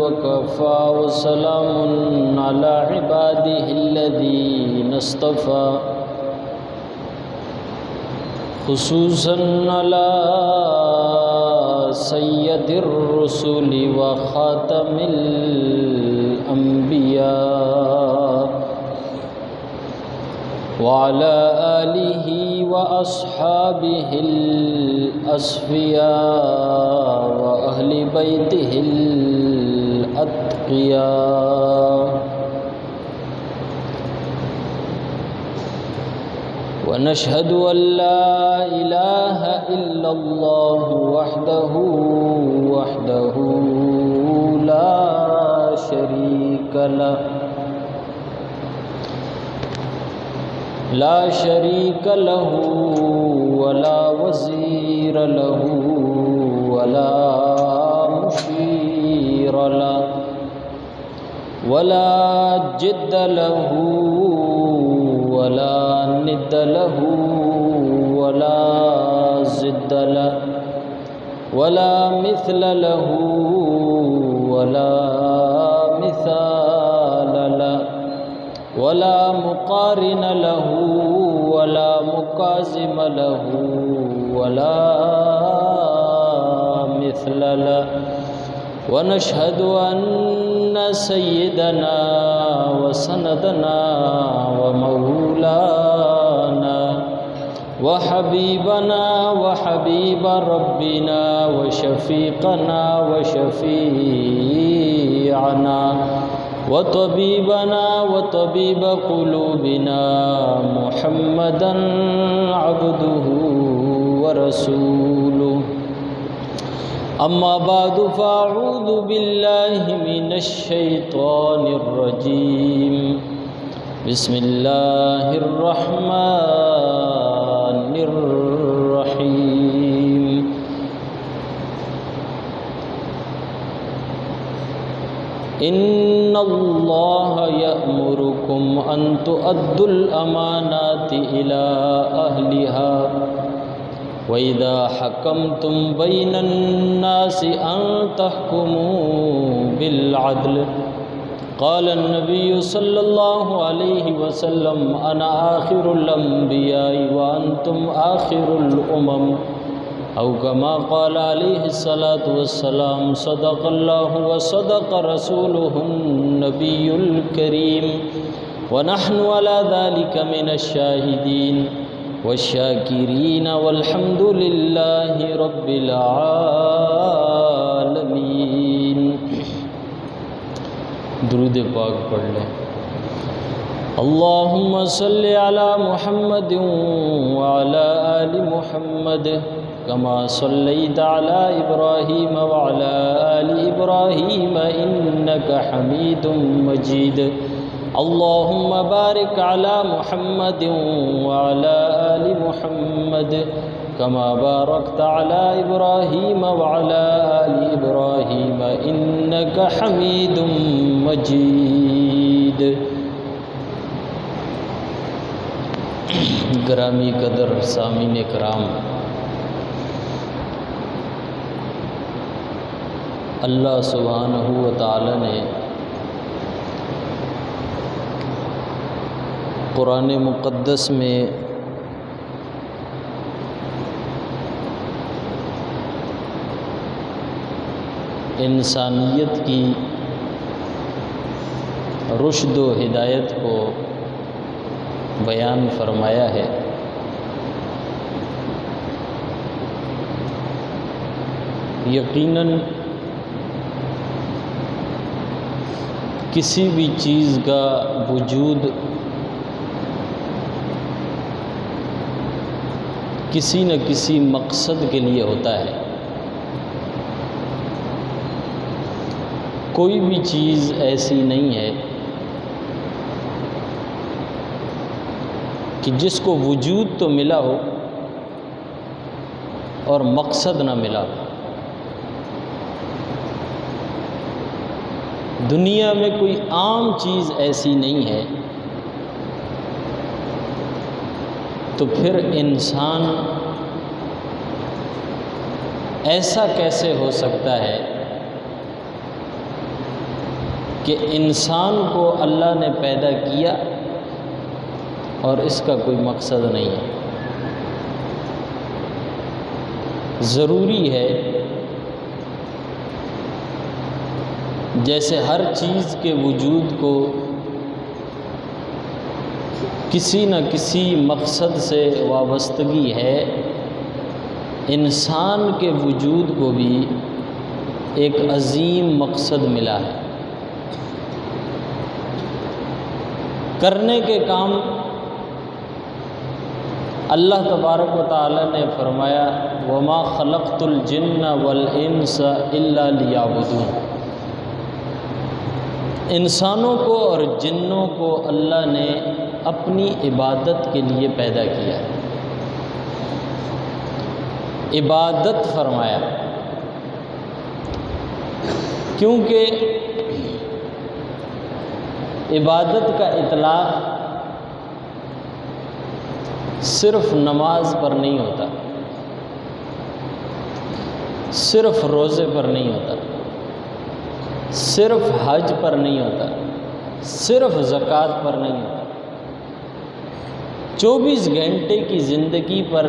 وكفى وسلام على عباده الذين اصطفى خصوصا على سيد الرسل وخاتم الأنبياء وعلى آله وأصحابه الأصفياء وأهل بيته الأتقياء ونشهد أن لا إله إلا الله وحده لا شريك له ولا وزير له ولا مشير له ولا جد له ولا ند له ولا ضد له ولا مثل له ولا مثال له ولا مقارن له ولا مكازم له ولا مثل له ونشهد أن سيدنا وسندنا ومولانا وحبيبنا وحبيب ربنا وشفيقنا وشفيعنا وطبيبنا وطبيب قلوبنا محمدا عبده ورسوله أما بعد فأعوذ بالله من الشيطان الرجيم بسم الله الرحمن الرحيم إن الله يأمركم أن تؤدوا الأمانات إلى أهلها وإذا حكمتم بين الناس أن تحكموا بالعدل قال النبي صلى الله عليه وسلم أنا آخر الأنبياء وأنتم آخر الأمم أو كما قال عليه الصلاة والسلام صدق الله وصدق رسوله النبي الكريم ونحن على ذلك من الشاهدين والشاکرین والحمد للہ رب العالمین۔ درود پاک پڑھ لیں۔ اللہم صلی علی محمد وعلی آل محمد کما صلیت علی ابراہیم وعلی آل ابراہیم انک حمید مجید۔ اللهم بارك على محمد وعلى آل محمد كما باركت على إبراهيم وعلى آل إبراهيم إنك حميد مجيد۔ گرامی قدر سامعین کرام، اللہ سبحانہ و تعالی نے قرآن مقدس میں انسانیت کی رشد و ہدایت کو بیان فرمایا ہے۔ یقیناً کسی بھی چیز کا وجود کسی نہ کسی مقصد کے لیے ہوتا ہے۔ کوئی بھی چیز ایسی نہیں ہے کہ جس کو وجود تو ملا ہو اور مقصد نہ ملا ہو۔ دنیا میں کوئی عام چیز ایسی نہیں ہے، تو پھر انسان ایسا کیسے ہو سکتا ہے کہ انسان کو اللہ نے پیدا کیا اور اس کا کوئی مقصد نہیں ہے۔ ضروری ہے جیسے ہر چیز کے وجود کو کسی نہ کسی مقصد سے وابستگی ہے، انسان کے وجود کو بھی ایک عظیم مقصد ملا ہے۔ کرنے کے کام اللہ تبارک و تعالی نے فرمایا وَمَا خَلَقْتُ الْجِنَّ وَالْإِنسَ إِلَّا لِيَعْبُدُونَ۔ انسانوں کو اور جنوں کو اللہ نے اپنی عبادت کے لیے پیدا کیا، عبادت فرمایا، کیونکہ عبادت کا اطلاق صرف نماز پر نہیں ہوتا، صرف روزے پر نہیں ہوتا، صرف حج پر نہیں ہوتا، صرف زکوٰۃ پر نہیں ہوتا۔ 24 گھنٹے کی زندگی پر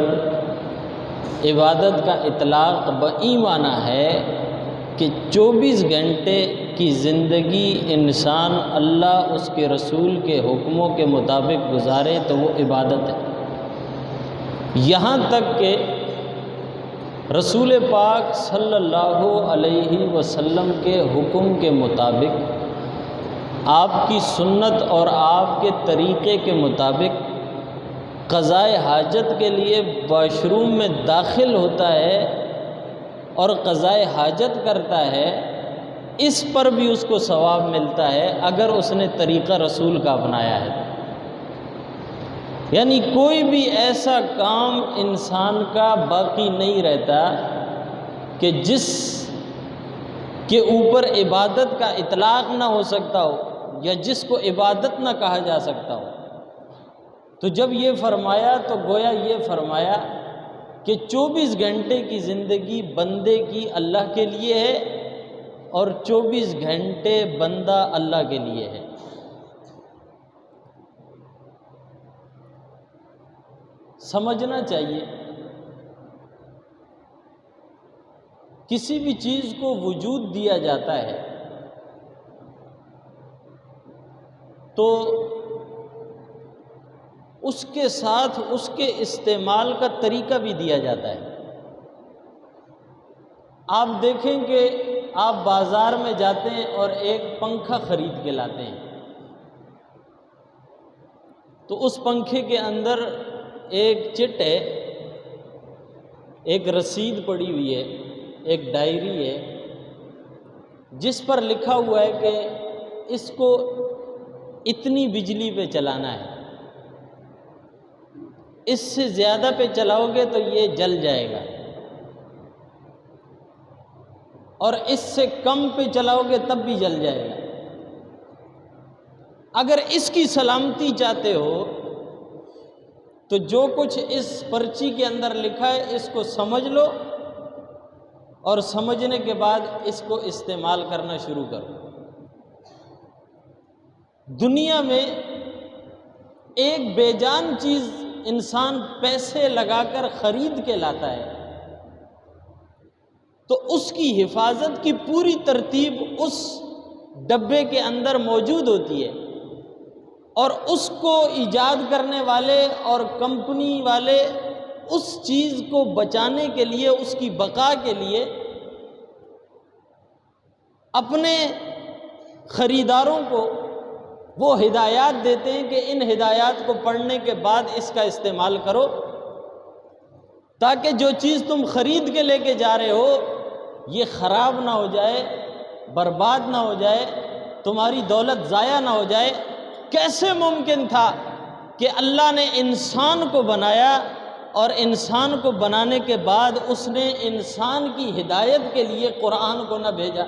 عبادت کا اطلاق بئی معنی ہے کہ 24 گھنٹے کی زندگی انسان اللہ اس کے رسول کے حکموں کے مطابق گزارے تو وہ عبادت ہے۔ یہاں تک کہ رسول پاک صلی اللہ علیہ وسلم کے حکم کے مطابق، آپ کی سنت اور آپ کے طریقے کے مطابق قضائے حاجت کے لیے واش روم میں داخل ہوتا ہے اور قضائے حاجت کرتا ہے، اس پر بھی اس کو ثواب ملتا ہے اگر اس نے طریقہ رسول کا اپنایا ہے۔ یعنی کوئی بھی ایسا کام انسان کا باقی نہیں رہتا کہ جس کے اوپر عبادت کا اطلاق نہ ہو سکتا ہو یا جس کو عبادت نہ کہا جا سکتا ہو۔ تو جب یہ فرمایا تو گویا یہ فرمایا کہ 24 گھنٹے کی زندگی بندے کی اللہ کے لیے ہے اور 24 گھنٹے بندہ اللہ کے لیے ہے۔ سمجھنا چاہیے کسی بھی چیز کو وجود دیا جاتا ہے تو اس کے ساتھ اس کے استعمال کا طریقہ بھی دیا جاتا ہے۔ آپ دیکھیں کہ آپ بازار میں جاتے ہیں اور ایک پنکھا خرید کے لاتے ہیں تو اس پنکھے کے اندر ایک چٹ ہے، ایک رسید پڑی ہوئی ہے، ایک ڈائری ہے جس پر لکھا ہوا ہے کہ اس کو اتنی بجلی پہ چلانا ہے، اس سے زیادہ پہ چلاؤ گے تو یہ جل جائے گا اور اس سے کم پہ چلاؤ گے تب بھی جل جائے گا۔ اگر اس کی سلامتی چاہتے ہو تو جو کچھ اس پرچی کے اندر لکھا ہے اس کو سمجھ لو اور سمجھنے کے بعد اس کو استعمال کرنا شروع کرو۔ دنیا میں ایک بے جان چیز انسان پیسے لگا کر خرید کے لاتا ہے تو اس کی حفاظت کی پوری ترتیب اس ڈبے کے اندر موجود ہوتی ہے اور اس کو ایجاد کرنے والے اور کمپنی والے اس چیز کو بچانے کے لیے، اس کی بقا کے لیے اپنے خریداروں کو وہ ہدایات دیتے ہیں کہ ان ہدایات کو پڑھنے کے بعد اس کا استعمال کرو تاکہ جو چیز تم خرید کے لے کے جا رہے ہو یہ خراب نہ ہو جائے، برباد نہ ہو جائے، تمہاری دولت ضائع نہ ہو جائے۔ کیسے ممکن تھا کہ اللہ نے انسان کو بنایا اور انسان کو بنانے کے بعد اس نے انسان کی ہدایت کے لیے قرآن کو نہ بھیجا؟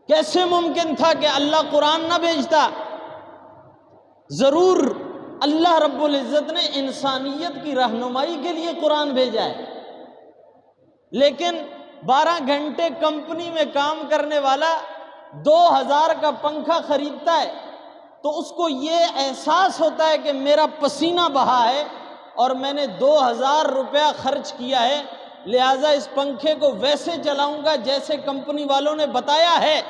کیسے ممکن تھا کہ اللہ قرآن نہ بھیجتا؟ ضرور اللہ رب العزت نے انسانیت کی رہنمائی کے لیے قرآن بھیجا ہے، لیکن 12 گھنٹے کمپنی میں کام کرنے والا 2000 کا پنکھا خریدتا ہے تو اس کو یہ احساس ہوتا ہے کہ میرا پسینہ بہا ہے اور میں نے 2000 روپیہ خرچ کیا ہے، لہٰذا اس پنکھے کو ویسے چلاؤں گا جیسے کمپنی والوں نے بتایا ہے۔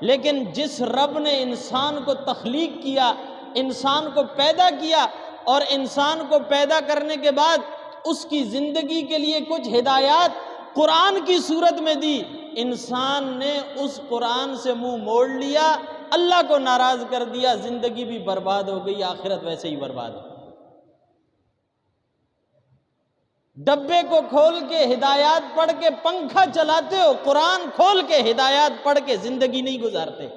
لیکن جس رب نے انسان کو تخلیق کیا، انسان کو پیدا کیا، اور انسان کو پیدا کرنے کے بعد اس کی زندگی کے لیے کچھ ہدایات قرآن کی صورت میں دی، انسان نے اس قرآن سے منہ موڑ لیا، اللہ کو ناراض کر دیا، زندگی بھی برباد ہو گئی، آخرت ویسے ہی برباد ہو گئی۔ ڈبے کو کھول کے ہدایات پڑھ کے پنکھا چلاتے ہو، قرآن کھول کے ہدایات پڑھ کے زندگی نہیں گزارتے۔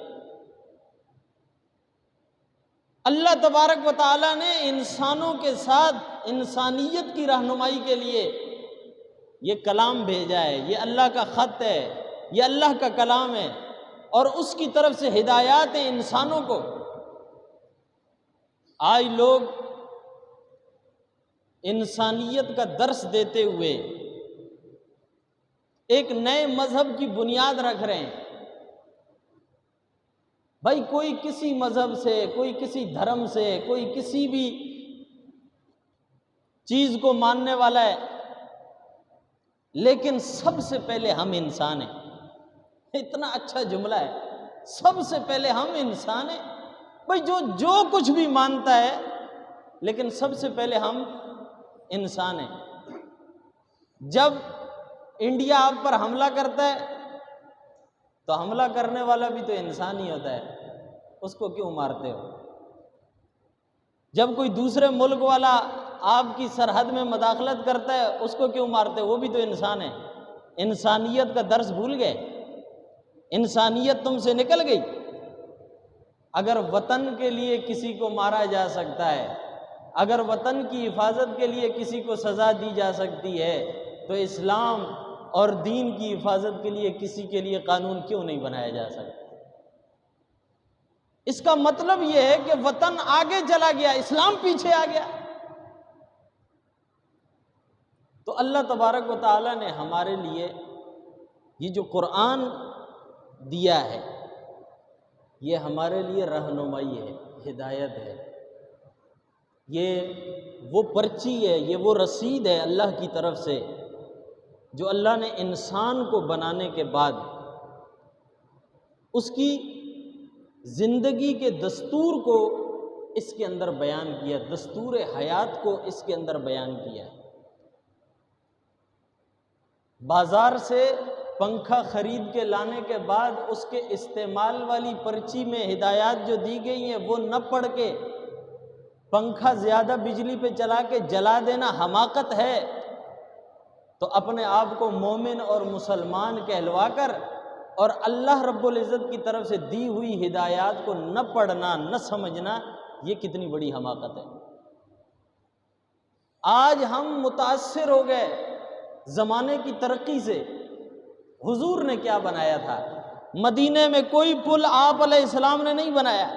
اللہ تبارک و تعالیٰ نے انسانوں کے ساتھ انسانیت کی رہنمائی کے لیے یہ کلام بھیجا ہے، یہ اللہ کا خط ہے، یہ اللہ کا کلام ہے، اور اس کی طرف سے ہدایات ہیں انسانوں کو۔ آج لوگ انسانیت کا درس دیتے ہوئے ایک نئے مذہب کی بنیاد رکھ رہے ہیں۔ بھائی کوئی کسی مذہب سے، کوئی کسی دھرم سے، کوئی کسی بھی چیز کو ماننے والا ہے، لیکن سب سے پہلے ہم انسان ہیں۔ اتنا اچھا جملہ ہے، سب سے پہلے ہم انسان ہیں۔ بھائی جو کچھ بھی مانتا ہے، لیکن سب سے پہلے ہم انسان ہیں۔ جب انڈیا آپ پر حملہ کرتا ہے تو حملہ کرنے والا بھی تو انسان ہی ہوتا ہے، اس کو کیوں مارتے ہو؟ جب کوئی دوسرے ملک والا آپ کی سرحد میں مداخلت کرتا ہے، اس کو کیوں مارتے ہو؟ وہ بھی تو انسان ہے۔ انسانیت کا درس بھول گئے؟ انسانیت تم سے نکل گئی؟ اگر وطن کے لیے کسی کو مارا جا سکتا ہے، اگر وطن کی حفاظت کے لیے کسی کو سزا دی جا سکتی ہے، تو اسلام اور دین کی حفاظت کے لیے کسی کے لیے قانون کیوں نہیں بنایا جا سکتا؟ اس کا مطلب یہ ہے کہ وطن آگے چلا گیا، اسلام پیچھے آ گیا۔ تو اللہ تبارک و تعالیٰ نے ہمارے لیے یہ جو قرآن دیا ہے، یہ ہمارے لیے رہنمائی ہے، ہدایت ہے، یہ وہ پرچی ہے، یہ وہ رسید ہے اللہ کی طرف سے، جو اللہ نے انسان کو بنانے کے بعد اس کی زندگی کے دستور کو اس کے اندر بیان کیا، دستور حیات کو اس کے اندر بیان کیا۔ بازار سے پنکھا خرید کے لانے کے بعد اس کے استعمال والی پرچی میں ہدایات جو دی گئی ہیں وہ نہ پڑھ کے پنکھا زیادہ بجلی پہ چلا کے جلا دینا حماقت ہے۔ تو اپنے آپ کو مومن اور مسلمان کہلوا کر اور اللہ رب العزت کی طرف سے دی ہوئی ہدایات کو نہ پڑھنا، نہ سمجھنا، یہ کتنی بڑی حماقت ہے۔ آج ہم متاثر ہو گئے زمانے کی ترقی سے۔ حضور نے کیا بنایا تھا؟ مدینے میں کوئی پل آپ علیہ السلام نے نہیں بنایا،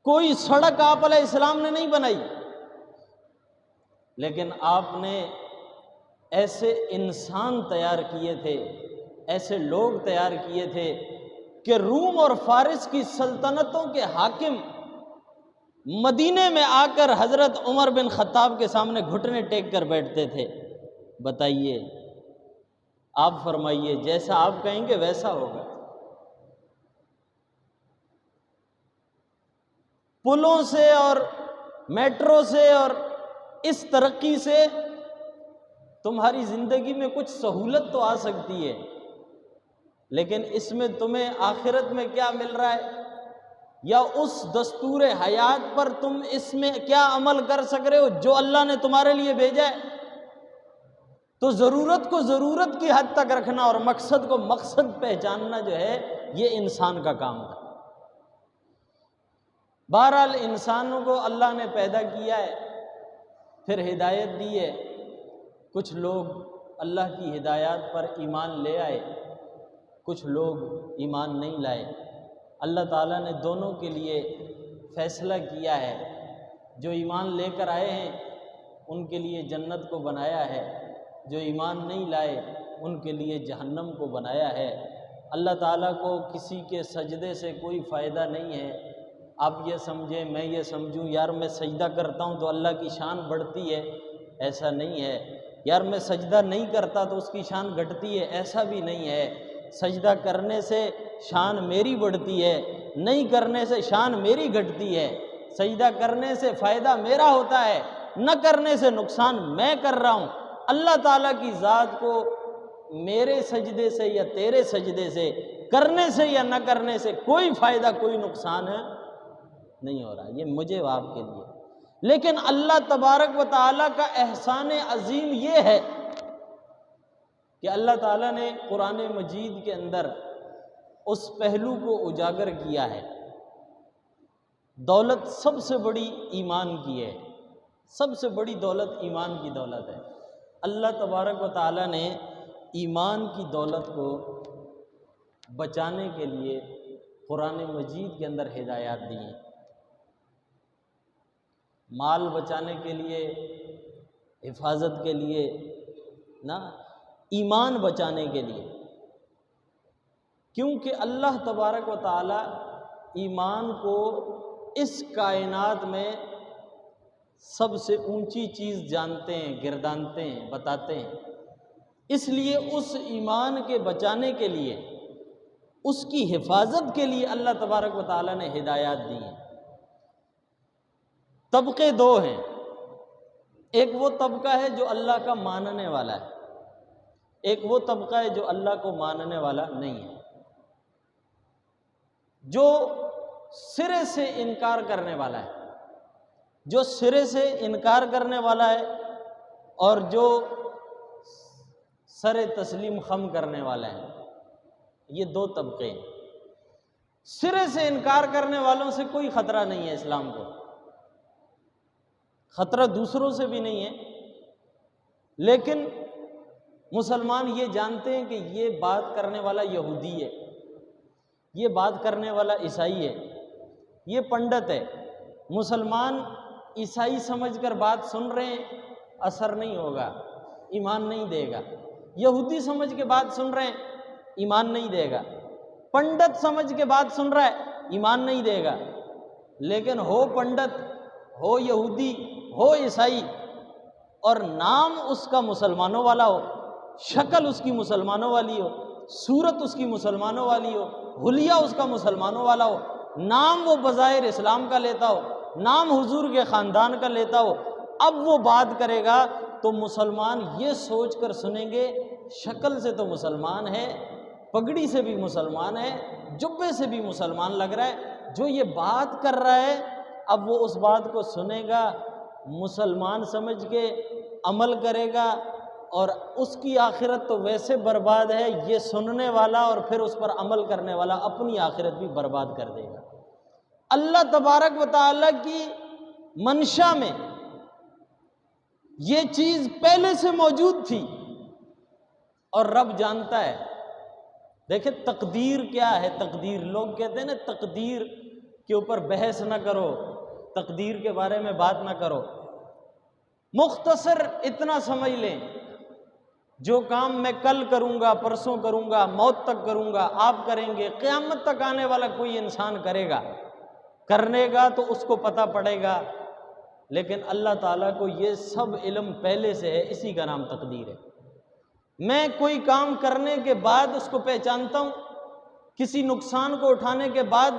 کوئی سڑک آپ علیہ السلام نے نہیں بنائی، لیکن آپ نے ایسے انسان تیار کیے تھے، ایسے لوگ تیار کیے تھے کہ روم اور فارس کی سلطنتوں کے حاکم مدینے میں آ کر حضرت عمر بن خطاب کے سامنے گھٹنے ٹیک کر بیٹھتے تھے۔ بتائیے، آپ فرمائیے، جیسا آپ کہیں گے ویسا ہوگا۔ پلوں سے اور میٹرو سے اور اس ترقی سے تمہاری زندگی میں کچھ سہولت تو آ سکتی ہے، لیکن اس میں تمہیں آخرت میں کیا مل رہا ہے، یا اس دستور حیات پر تم اس میں کیا عمل کر سک رہے ہو جو اللہ نے تمہارے لیے بھیجا ہے؟ تو ضرورت کو ضرورت کی حد تک رکھنا اور مقصد کو مقصد پہچاننا جو ہے، یہ انسان کا کام تھا۔ بہرحال انسانوں کو اللہ نے پیدا کیا ہے، پھر ہدایت دی ہے۔ کچھ لوگ اللہ کی ہدایات پر ایمان لے آئے، کچھ لوگ ایمان نہیں لائے۔ اللہ تعالیٰ نے دونوں کے لیے فیصلہ کیا ہے۔ جو ایمان لے کر آئے ہیں ان کے لیے جنت کو بنایا ہے، جو ایمان نہیں لائے ان کے لیے جہنم کو بنایا ہے۔ اللہ تعالیٰ کو کسی کے سجدے سے کوئی فائدہ نہیں ہے۔ آپ یہ سمجھیں، میں یہ سمجھوں یار میں سجدہ کرتا ہوں تو اللہ کی شان بڑھتی ہے، ایسا نہیں ہے۔ یار میں سجدہ نہیں کرتا تو اس کی شان گھٹتی ہے، ایسا بھی نہیں ہے۔ سجدہ کرنے سے شان میری بڑھتی ہے، نہیں کرنے سے شان میری گھٹتی ہے۔ سجدہ کرنے سے فائدہ میرا ہوتا ہے، نہ کرنے سے نقصان میں کر رہا ہوں۔ اللہ تعالیٰ کی ذات کو میرے سجدے سے یا تیرے سجدے سے، کرنے سے یا نہ کرنے سے کوئی فائدہ کوئی نقصان ہے نہیں ہو رہا، یہ مجھے و آپ کے لیے۔ لیکن اللہ تبارک و تعالیٰ کا احسان عظیم یہ ہے کہ اللہ تعالیٰ نے قرآن مجید کے اندر اس پہلو کو اجاگر کیا ہے۔ دولت سب سے بڑی ایمان کی ہے، سب سے بڑی دولت ایمان کی دولت ہے۔ اللہ تبارک و تعالیٰ نے ایمان کی دولت کو بچانے کے لیے قرآن مجید کے اندر ہدایات دی ہیں۔ مال بچانے کے لیے، حفاظت کے لیے نا، ایمان بچانے کے لیے، کیونکہ اللہ تبارک و تعالیٰ ایمان کو اس کائنات میں سب سے اونچی چیز جانتے ہیں، گردانتے ہیں، بتاتے ہیں۔ اس لیے اس ایمان کے بچانے کے لیے، اس کی حفاظت کے لیے اللہ تبارک و تعالیٰ نے ہدایات دی ہیں۔ طبقے دو ہیں، ایک وہ طبقہ ہے جو اللہ کا ماننے والا ہے، ایک وہ طبقہ ہے جو اللہ کو ماننے والا نہیں ہے۔ جو سرے سے انکار کرنے والا ہے، جو سرے سے انکار کرنے والا ہے، اور جو سر تسلیم خم کرنے والا ہے، یہ دو طبقے ہیں۔ سرے سے انکار کرنے والوں سے کوئی خطرہ نہیں ہے اسلام کو، خطرہ دوسروں سے بھی نہیں ہے، لیکن مسلمان یہ جانتے ہیں کہ یہ بات کرنے والا یہودی ہے، یہ بات کرنے والا عیسائی ہے، یہ پنڈت ہے۔ مسلمان عیسائی سمجھ کر بات سن رہے ہیں، اثر نہیں ہوگا، ایمان نہیں دے گا۔ یہودی سمجھ کے بات سن رہے ہیں، ایمان نہیں دے گا۔ پنڈت سمجھ کے بات سن رہا ہے، ایمان نہیں دے گا۔ لیکن ہو پنڈت، ہو یہودی، ہو عیسائی، اور نام اس کا مسلمانوں والا ہو، شکل اس کی مسلمانوں والی ہو، صورت اس کی مسلمانوں والی ہو، حلیہ اس کا مسلمانوں والا ہو، نام وہ بظاہر اسلام کا لیتا ہو، نام حضور کے خاندان کا لیتا ہو، اب وہ بات کرے گا تو مسلمان یہ سوچ کر سنیں گے شکل سے تو مسلمان ہے، پگڑی سے بھی مسلمان ہے، جبے سے بھی مسلمان لگ رہا ہے، جو یہ بات کر رہا ہے اب وہ اس بات کو سنے گا، مسلمان سمجھ کے عمل کرے گا، اور اس کی آخرت تو ویسے برباد ہے، یہ سننے والا اور پھر اس پر عمل کرنے والا اپنی آخرت بھی برباد کر دے گا۔ اللہ تبارک و تعالیٰ کی منشا میں یہ چیز پہلے سے موجود تھی، اور رب جانتا ہے۔ دیکھیں تقدیر کیا ہے، تقدیر لوگ کہتے ہیں نا تقدیر کے اوپر بحث نہ کرو، تقدیر کے بارے میں بات نہ کرو۔ مختصر اتنا سمجھ لیں، جو کام میں کل کروں گا، پرسوں کروں گا، موت تک کروں گا، آپ کریں گے، قیامت تک آنے والا کوئی انسان کرے گا، کرنے گا تو اس کو پتہ پڑے گا۔ لیکن اللہ تعالیٰ کو یہ سب علم پہلے سے ہے، اسی کا نام تقدیر ہے۔ میں کوئی کام کرنے کے بعد اس کو پہچانتا ہوں، کسی نقصان کو اٹھانے کے بعد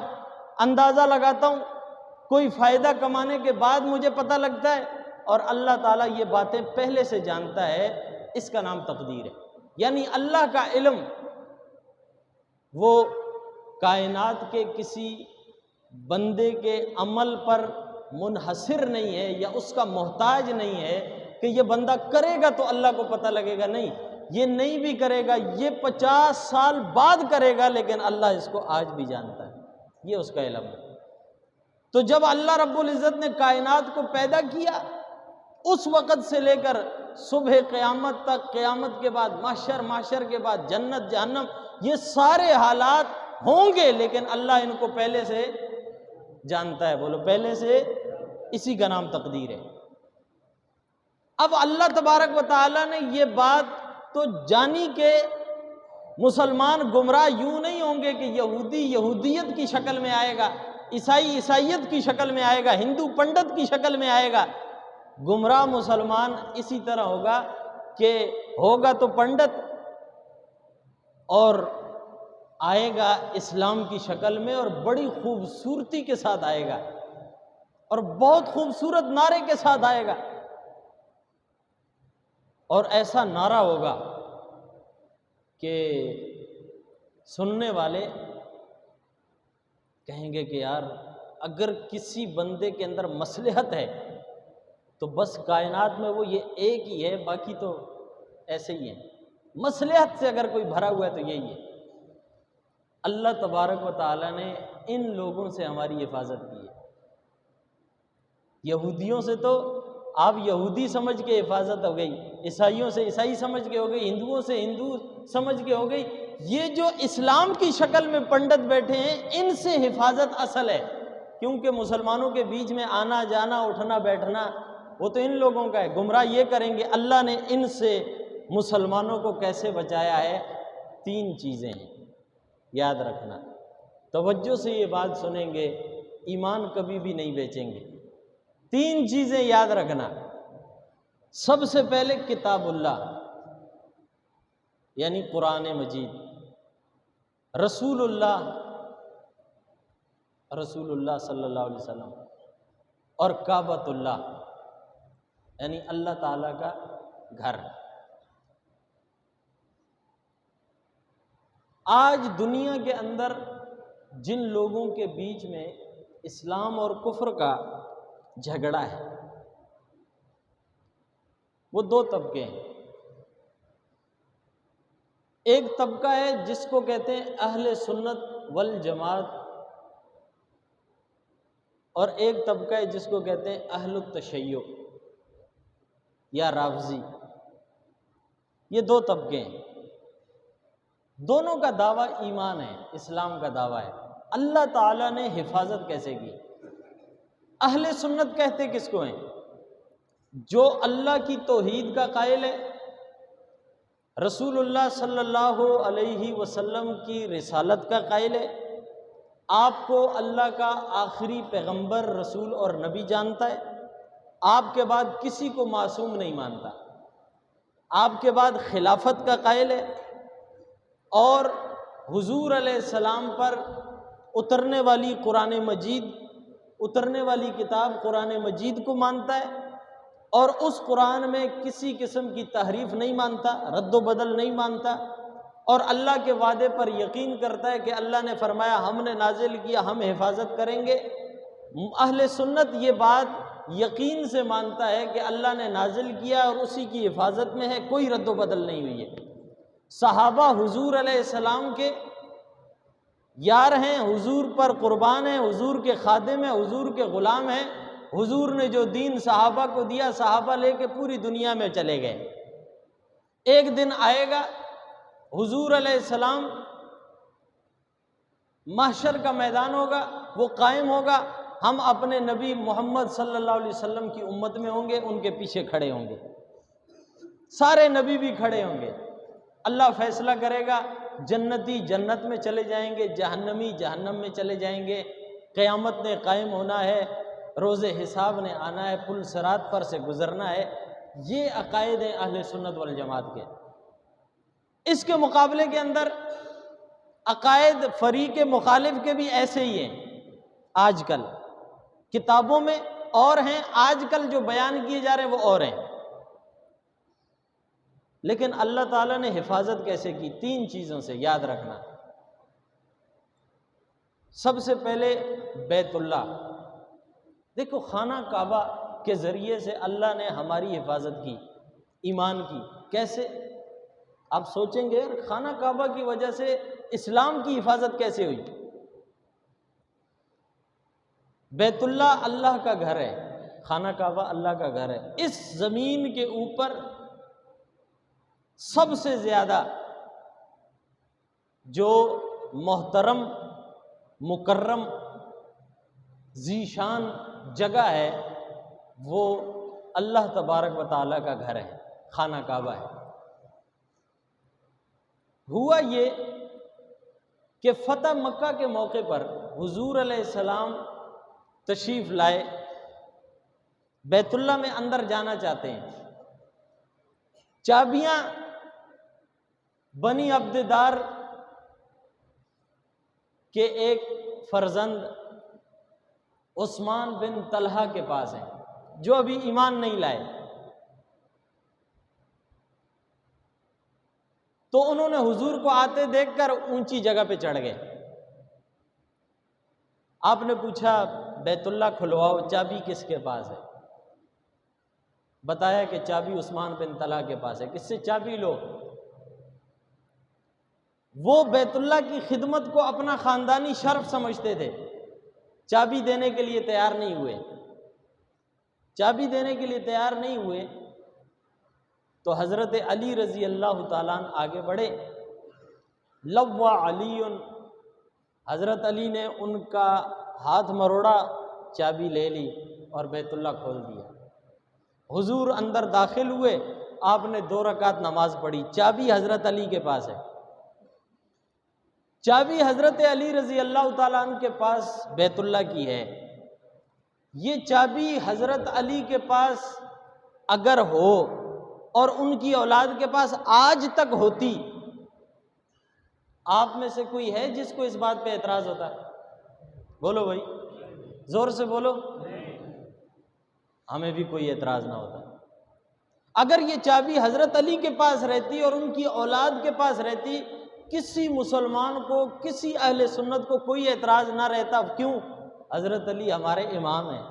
اندازہ لگاتا ہوں، کوئی فائدہ کمانے کے بعد مجھے پتہ لگتا ہے، اور اللہ تعالیٰ یہ باتیں پہلے سے جانتا ہے، اس کا نام تقدیر ہے۔ یعنی اللہ کا علم وہ کائنات کے کسی بندے کے عمل پر منحصر نہیں ہے، یا اس کا محتاج نہیں ہے کہ یہ بندہ کرے گا تو اللہ کو پتہ لگے گا، نہیں، یہ نہیں بھی کرے گا، یہ 50 سال بعد کرے گا، لیکن اللہ اس کو آج بھی جانتا ہے، یہ اس کا علم ہے۔ تو جب اللہ رب العزت نے کائنات کو پیدا کیا، اس وقت سے لے کر صبح قیامت تک، قیامت کے بعد محشر، محشر کے بعد جنت جہنم، یہ سارے حالات ہوں گے، لیکن اللہ ان کو پہلے سے جانتا ہے۔ بولو پہلے سے، اسی کا نام تقدیر ہے۔ اب اللہ تبارک و تعالیٰ نے یہ بات تو جانی کہ مسلمان گمراہ یوں نہیں ہوں گے کہ یہودی یہودیت کی شکل میں آئے گا، عیسائی عیسائیت کی شکل میں آئے گا، ہندو پنڈت کی شکل میں آئے گا۔ گمراہ مسلمان اسی طرح ہوگا کہ ہوگا تو پنڈت اور آئے گا اسلام کی شکل میں، اور بڑی خوبصورتی کے ساتھ آئے گا، اور بہت خوبصورت نعرے کے ساتھ آئے گا، اور ایسا نعرہ ہوگا کہ سننے والے کہیں گے کہ یار اگر کسی بندے کے اندر مصلحت ہے تو بس کائنات میں وہ یہ ایک ہی ہے، باقی تو ایسے ہی ہیں۔ مصلحت سے اگر کوئی بھرا ہوا ہے تو یہی ہے۔ اللہ تبارک و تعالیٰ نے ان لوگوں سے ہماری حفاظت کی ہے۔ یہودیوں سے تو آپ یہودی سمجھ کے حفاظت ہو گئی، عیسائیوں سے عیسائی سمجھ کے ہو گئی، ہندوؤں سے ہندو سمجھ کے ہو گئی۔ یہ جو اسلام کی شکل میں پنڈت بیٹھے ہیں ان سے حفاظت اصل ہے، کیونکہ مسلمانوں کے بیچ میں آنا جانا اٹھنا بیٹھنا وہ تو ان لوگوں کا ہے۔ گمراہ یہ کریں گے۔ اللہ نے ان سے مسلمانوں کو کیسے بچایا ہے؟ 3 چیزیں ہیں، یاد رکھنا۔ توجہ سے یہ بات سنیں گے، ایمان کبھی بھی نہیں بیچیں گے۔ 3 چیزیں یاد رکھنا۔ سب سے پہلے کتاب اللہ یعنی قرآن مجید، رسول اللہ صلی اللہ علیہ وسلم، اور کعبۃ اللہ یعنی اللہ تعالیٰ کا گھر۔ آج دنیا کے اندر جن لوگوں کے بیچ میں اسلام اور کفر کا جھگڑا ہے وہ 2 طبقے ہیں۔ ایک طبقہ ہے جس کو کہتے ہیں اہل سنت والجماعت، اور ایک طبقہ ہے جس کو کہتے ہیں اہل التشیع یا رافضی۔ یہ 2 طبقے ہیں، دونوں کا دعویٰ ایمان ہے، اسلام کا دعویٰ ہے۔ اللہ تعالیٰ نے حفاظت کیسے کی؟ اہل سنت کہتے کس کو ہیں؟ جو اللہ کی توحید کا قائل ہے، رسول اللہ صلی اللہ علیہ وسلم کی رسالت کا قائل ہے، آپ کو اللہ کا آخری پیغمبر رسول اور نبی جانتا ہے، آپ کے بعد کسی کو معصوم نہیں مانتا، آپ کے بعد خلافت کا قائل ہے، اور حضور علیہ السلام پر اترنے والی قرآن مجید، اترنے والی کتاب قرآن مجید کو مانتا ہے، اور اس قرآن میں کسی قسم کی تحریف نہیں مانتا، رد و بدل نہیں مانتا، اور اللہ کے وعدے پر یقین کرتا ہے کہ اللہ نے فرمایا ہم نے نازل کیا، ہم حفاظت کریں گے۔ اہل سنت یہ بات یقین سے مانتا ہے کہ اللہ نے نازل کیا اور اسی کی حفاظت میں ہے، کوئی رد و بدل نہیں ہوئی ہے۔ صحابہ حضور علیہ السلام کے یار ہیں، حضور پر قربان ہیں، حضور کے خادم ہیں، حضور کے غلام ہیں۔ حضور نے جو دین صحابہ کو دیا، صحابہ لے کے پوری دنیا میں چلے گئے۔ ایک دن آئے گا حضور علیہ السلام، محشر کا میدان ہوگا، وہ قائم ہوگا، ہم اپنے نبی محمد صلی اللہ علیہ وسلم کی امت میں ہوں گے، ان کے پیچھے کھڑے ہوں گے، سارے نبی بھی کھڑے ہوں گے۔ اللہ فیصلہ کرے گا، جنتی جنت میں چلے جائیں گے، جہنمی جہنم میں چلے جائیں گے، قیامت نے قائم ہونا ہے، روز حساب نے آنا ہے، پل صراط پر سے گزرنا ہے۔ یہ عقائد ہیں اہل سنت والجماعت کے۔ اس کے مقابلے کے اندر عقائد فریق مخالف کے بھی ایسے ہی ہیں، آج کل کتابوں میں اور ہیں، آج کل جو بیان کیے جا رہے ہیں وہ اور ہیں۔ لیکن اللہ تعالیٰ نے حفاظت کیسے کی؟ 3 چیزوں سے، یاد رکھنا۔ سب سے پہلے بیت اللہ، دیکھو خانہ کعبہ کے ذریعے سے اللہ نے ہماری حفاظت کی، ایمان کی۔ کیسے؟ آپ سوچیں گے خانہ کعبہ کی وجہ سے اسلام کی حفاظت کیسے ہوئی؟ بیت اللہ اللہ کا گھر ہے، خانہ کعبہ اللہ کا گھر ہے۔ اس زمین کے اوپر سب سے زیادہ جو محترم مکرم ذیشان جگہ ہے وہ اللہ تبارک و تعالیٰ کا گھر ہے، خانہ کعبہ ہے۔ ہوا یہ کہ فتح مکہ کے موقع پر حضور علیہ السلام تشریف لائے، بیت اللہ میں اندر جانا چاہتے ہیں، چابیاں بنی عبددار کے ایک فرزند عثمان بن طلحہ کے پاس ہیں، جو ابھی ایمان نہیں لائے۔ تو انہوں نے حضور کو آتے دیکھ کر اونچی جگہ پہ چڑھ گئے۔ آپ نے پوچھا بیت اللہ کھلواؤ، چابی کس کے پاس ہے؟ بتایا کہ چابی عثمان بن طلحہ کے پاس ہے۔ کس سے چابی لو؟ وہ بیت اللہ کی خدمت کو اپنا خاندانی شرف سمجھتے تھے، چابی دینے کے لیے تیار نہیں ہوئے۔ چابی دینے کے لیے تیار نہیں ہوئے تو حضرت علی رضی اللہ تعالیٰ عنہ آگے بڑھے۔ لوّا علی، حضرت علی نے ان کا ہاتھ مروڑا، چابی لے لی اور بیت اللہ کھول دیا۔ حضور اندر داخل ہوئے، آپ نے 2 رکعت نماز پڑھی، چابی حضرت علی کے پاس ہے۔ چابی حضرت علی رضی اللہ تعالیٰ عنہ کے پاس بیت اللہ کی ہے۔ یہ چابی حضرت علی کے پاس اگر ہو اور ان کی اولاد کے پاس آج تک ہوتی، آپ میں سے کوئی ہے جس کو اس بات پہ اعتراض ہوتا؟ بولو بھائی، زور سے بولو۔ ہمیں بھی کوئی اعتراض نہ ہوتا۔ اگر یہ چابی حضرت علی کے پاس رہتی اور ان کی اولاد کے پاس رہتی، کسی مسلمان کو، کسی اہل سنت کو کوئی اعتراض نہ رہتا۔ کیوں؟ حضرت علی ہمارے امام ہیں،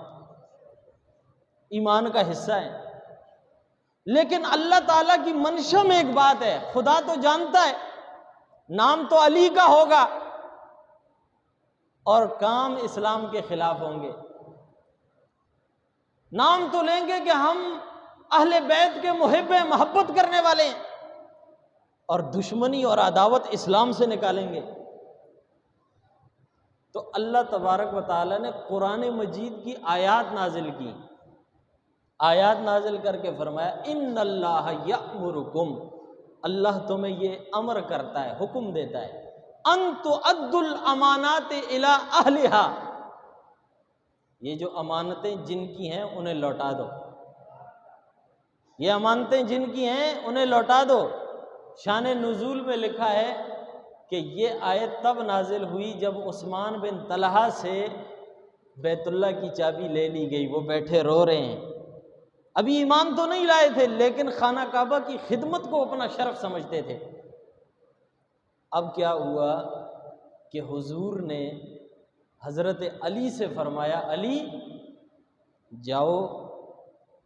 ایمان کا حصہ ہیں۔ لیکن اللہ تعالیٰ کی منشا میں ایک بات ہے، خدا تو جانتا ہے نام تو علی کا ہوگا اور کام اسلام کے خلاف ہوں گے۔ نام تو لیں گے کہ ہم اہل بیت کے محب ہیں، محبت کرنے والے ہیں، اور دشمنی اور عداوت اسلام سے نکالیں گے۔ تو اللہ تبارک و تعالیٰ نے قرآن مجید کی آیات نازل کی، آیات نازل کر کے فرمایا ان اللہ یأمرکم، اللہ تمہیں یہ امر کرتا ہے، حکم دیتا ہے، ان تؤدوا الامانات الی اہلہا، یہ جو امانتیں جن کی ہیں انہیں لوٹا دو، یہ امانتیں جن کی ہیں انہیں لوٹا دو۔ شان نزول میں لکھا ہے کہ یہ آیت تب نازل ہوئی جب عثمان بن طلحہ سے بیت اللہ کی چابی لے لی گئی، وہ بیٹھے رو رہے ہیں، ابھی ایمان تو نہیں لائے تھے لیکن خانہ کعبہ کی خدمت کو اپنا شرف سمجھتے تھے۔ اب کیا ہوا کہ حضور نے حضرت علی سے فرمایا علی جاؤ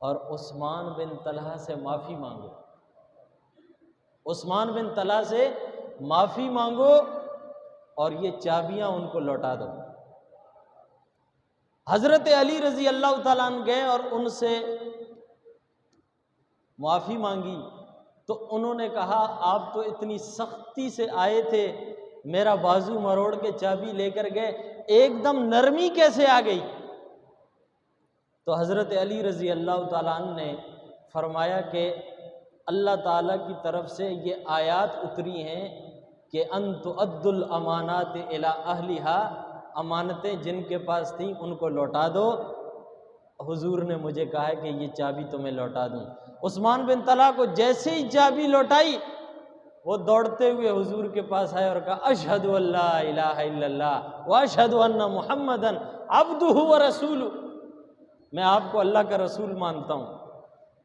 اور عثمان بن طلحہ سے معافی مانگو، عثمان بن طلحہ سے معافی مانگو اور یہ چابیاں ان کو لوٹا دو۔ حضرت علی رضی اللہ تعالیٰ عنہ گئے اور ان سے معافی مانگی تو انہوں نے کہا آپ تو اتنی سختی سے آئے تھے، میرا بازو مروڑ کے چابی لے کر گئے، ایک دم نرمی کیسے آ گئی؟ تو حضرت علی رضی اللہ تعالیٰ عنہ نے فرمایا کہ اللہ تعالیٰ کی طرف سے یہ آیات اتری ہیں کہ ان تؤدوا الامانات الی اہلہا، امانتیں جن کے پاس تھیں ان کو لوٹا دو۔ حضور نے مجھے کہا ہے کہ یہ چابی تمہیں لوٹا دوں۔ عثمان بن طلحہ کو جیسے ہی چابی لوٹائی، وہ دوڑتے ہوئے حضور کے پاس آئے اور کہا اشہد ان لا الہ الا اللہ واشہد ان محمدً عبدہ ورسولہ، میں آپ کو اللہ کا رسول مانتا ہوں،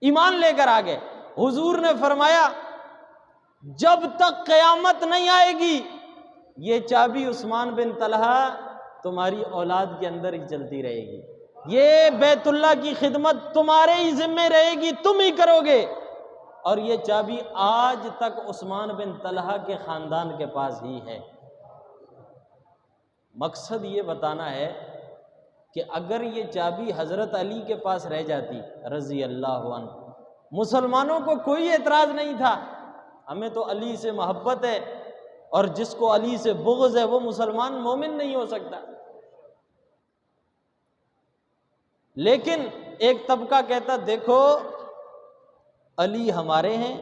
ایمان لے کر آگے۔ حضور نے فرمایا جب تک قیامت نہیں آئے گی یہ چابی عثمان بن طلحہ تمہاری اولاد کے اندر ہی چلتی رہے گی، یہ بیت اللہ کی خدمت تمہارے ہی ذمہ رہے گی، تم ہی کرو گے، اور یہ چابی آج تک عثمان بن طلحہ کے خاندان کے پاس ہی ہے۔ مقصد یہ بتانا ہے کہ اگر یہ چابی حضرت علی کے پاس رہ جاتی رضی اللہ عنہ، مسلمانوں کو کوئی اعتراض نہیں تھا، ہمیں تو علی سے محبت ہے، اور جس کو علی سے بغض ہے وہ مسلمان مومن نہیں ہو سکتا۔ لیکن ایک طبقہ کہتا دیکھو علی ہمارے ہیں،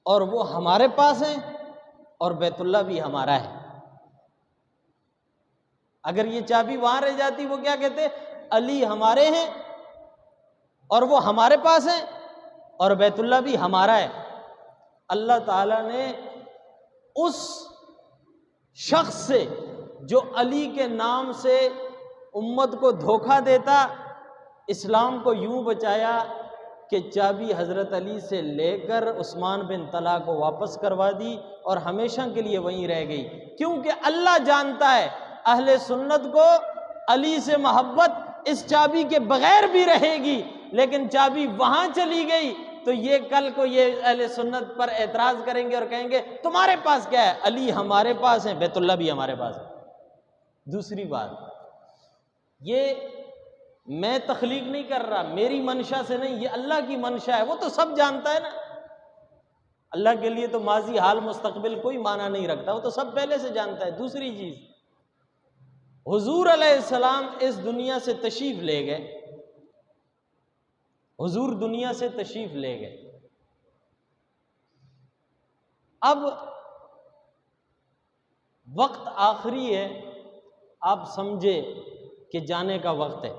اور وہ ہمارے پاس ہیں اور بیت اللہ بھی ہمارا ہے۔ اگر یہ چابی وہاں رہ جاتی، وہ کیا کہتے؟ علی ہمارے ہیں اور وہ ہمارے پاس ہیں اور بیت اللہ بھی ہمارا ہے۔ اللہ تعالیٰ نے اس شخص سے جو علی کے نام سے امت کو دھوکہ دیتا، اسلام کو یوں بچایا کہ چابی حضرت علی سے لے کر عثمان بن طلحہ کو واپس کروا دی اور ہمیشہ کے لیے وہیں رہ گئی، کیونکہ اللہ جانتا ہے اہل سنت کو علی سے محبت اس چابی کے بغیر بھی رہے گی، لیکن چابی وہاں چلی گئی تو یہ کل کو یہ اہل سنت پر اعتراض کریں گے اور کہیں گے تمہارے پاس کیا ہے؟ علی ہمارے پاس ہیں، بیت اللہ بھی ہمارے پاس ہے۔ دوسری بات، یہ میں تخلیق نہیں کر رہا، میری منشا سے نہیں، یہ اللہ کی منشا ہے، وہ تو سب جانتا ہے نا۔ اللہ کے لیے تو ماضی، حال، مستقبل کوئی معنی نہیں رکھتا، وہ تو سب پہلے سے جانتا ہے۔ دوسری چیز، حضور علیہ السلام اس دنیا سے تشریف لے گئے، حضور دنیا سے تشریف لے گئے۔ اب وقت آخری ہے، آپ سمجھے کہ جانے کا وقت ہے،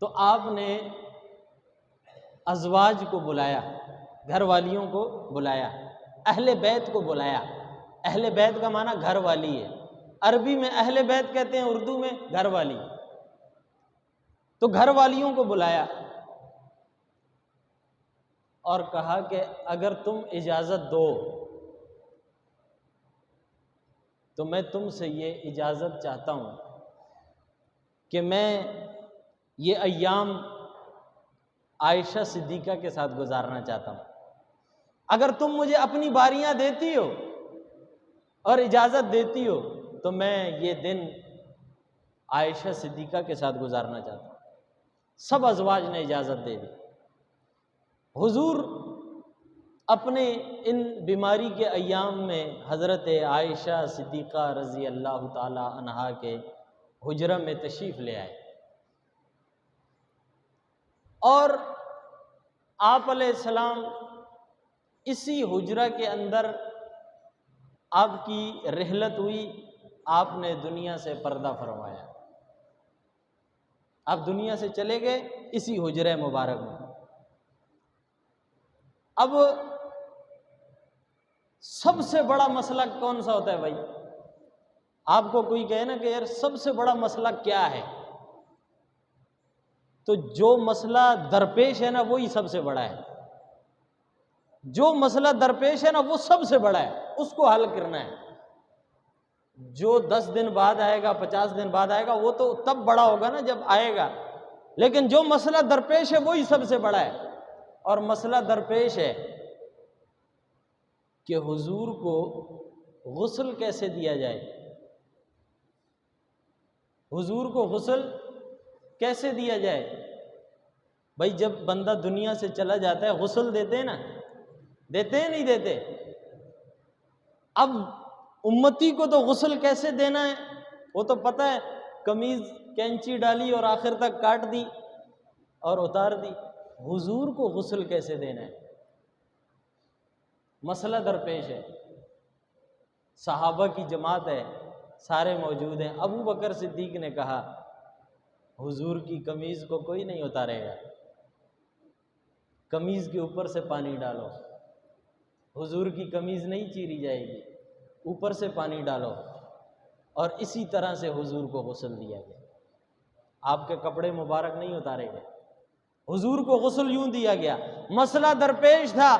تو آپ نے ازواج کو بلایا، گھر والیوں کو بلایا، اہل بیت کو بلایا۔ اہل بیت کا معنی گھر والی ہے، عربی میں اہل بیت کہتے ہیں، اردو میں گھر والی۔ تو گھر والیوں کو بلایا اور کہا کہ اگر تم اجازت دو تو میں تم سے یہ اجازت چاہتا ہوں کہ میں یہ ایام عائشہ صدیقہ کے ساتھ گزارنا چاہتا ہوں۔ اگر تم مجھے اپنی باریاں دیتی ہو اور اجازت دیتی ہو تو میں یہ دن عائشہ صدیقہ کے ساتھ گزارنا چاہتا ہوں۔ سب ازواج نے اجازت دے دی۔ حضور اپنے ان بیماری کے ایام میں حضرت عائشہ صدیقہ رضی اللہ تعالی عنہا کے حجرہ میں تشریف لے آئے، اور آپ علیہ السلام اسی حجرہ کے اندر آپ کی رحلت ہوئی، آپ نے دنیا سے پردہ فرمایا، آپ دنیا سے چلے گئے اسی حجرہ مبارک میں۔ اب سب سے بڑا مسئلہ کون سا ہوتا ہے بھائی؟ آپ کو کوئی کہے نا کہ یار سب سے بڑا مسئلہ کیا ہے، تو جو مسئلہ درپیش ہے نا وہی سب سے بڑا ہے۔ جو مسئلہ درپیش ہے نا وہ سب سے بڑا ہے، اس کو حل کرنا ہے۔ جو 10 دن بعد آئے گا، 50 دن بعد آئے گا، وہ تو تب بڑا ہوگا نا جب آئے گا، لیکن جو مسئلہ درپیش ہے وہی سب سے بڑا ہے۔ اور مسئلہ درپیش ہے کہ حضور کو غسل کیسے دیا جائے، حضور کو غسل کیسے دیا جائے۔ بھائی جب بندہ دنیا سے چلا جاتا ہے غسل دیتے ہیں نا، دیتے ہیں نہیں دیتے؟ اب امتی کو تو غسل کیسے دینا ہے وہ تو پتہ ہے، قمیض کینچی ڈالی اور آخر تک کاٹ دی اور اتار دی۔ حضور کو غسل کیسے دینا ہے، مسئلہ درپیش ہے۔ صحابہ کی جماعت ہے، سارے موجود ہیں۔ ابو بکر صدیق نے کہا حضور کی قمیض کو کوئی نہیں اتارے گا، قمیض کے اوپر سے پانی ڈالو، حضور کی قمیض نہیں چیری جائے گی، اوپر سے پانی ڈالو۔ اور اسی طرح سے حضور کو غسل دیا گیا، آپ کے کپڑے مبارک نہیں اتارے گئے، حضور کو غسل یوں دیا گیا۔ مسئلہ درپیش تھا،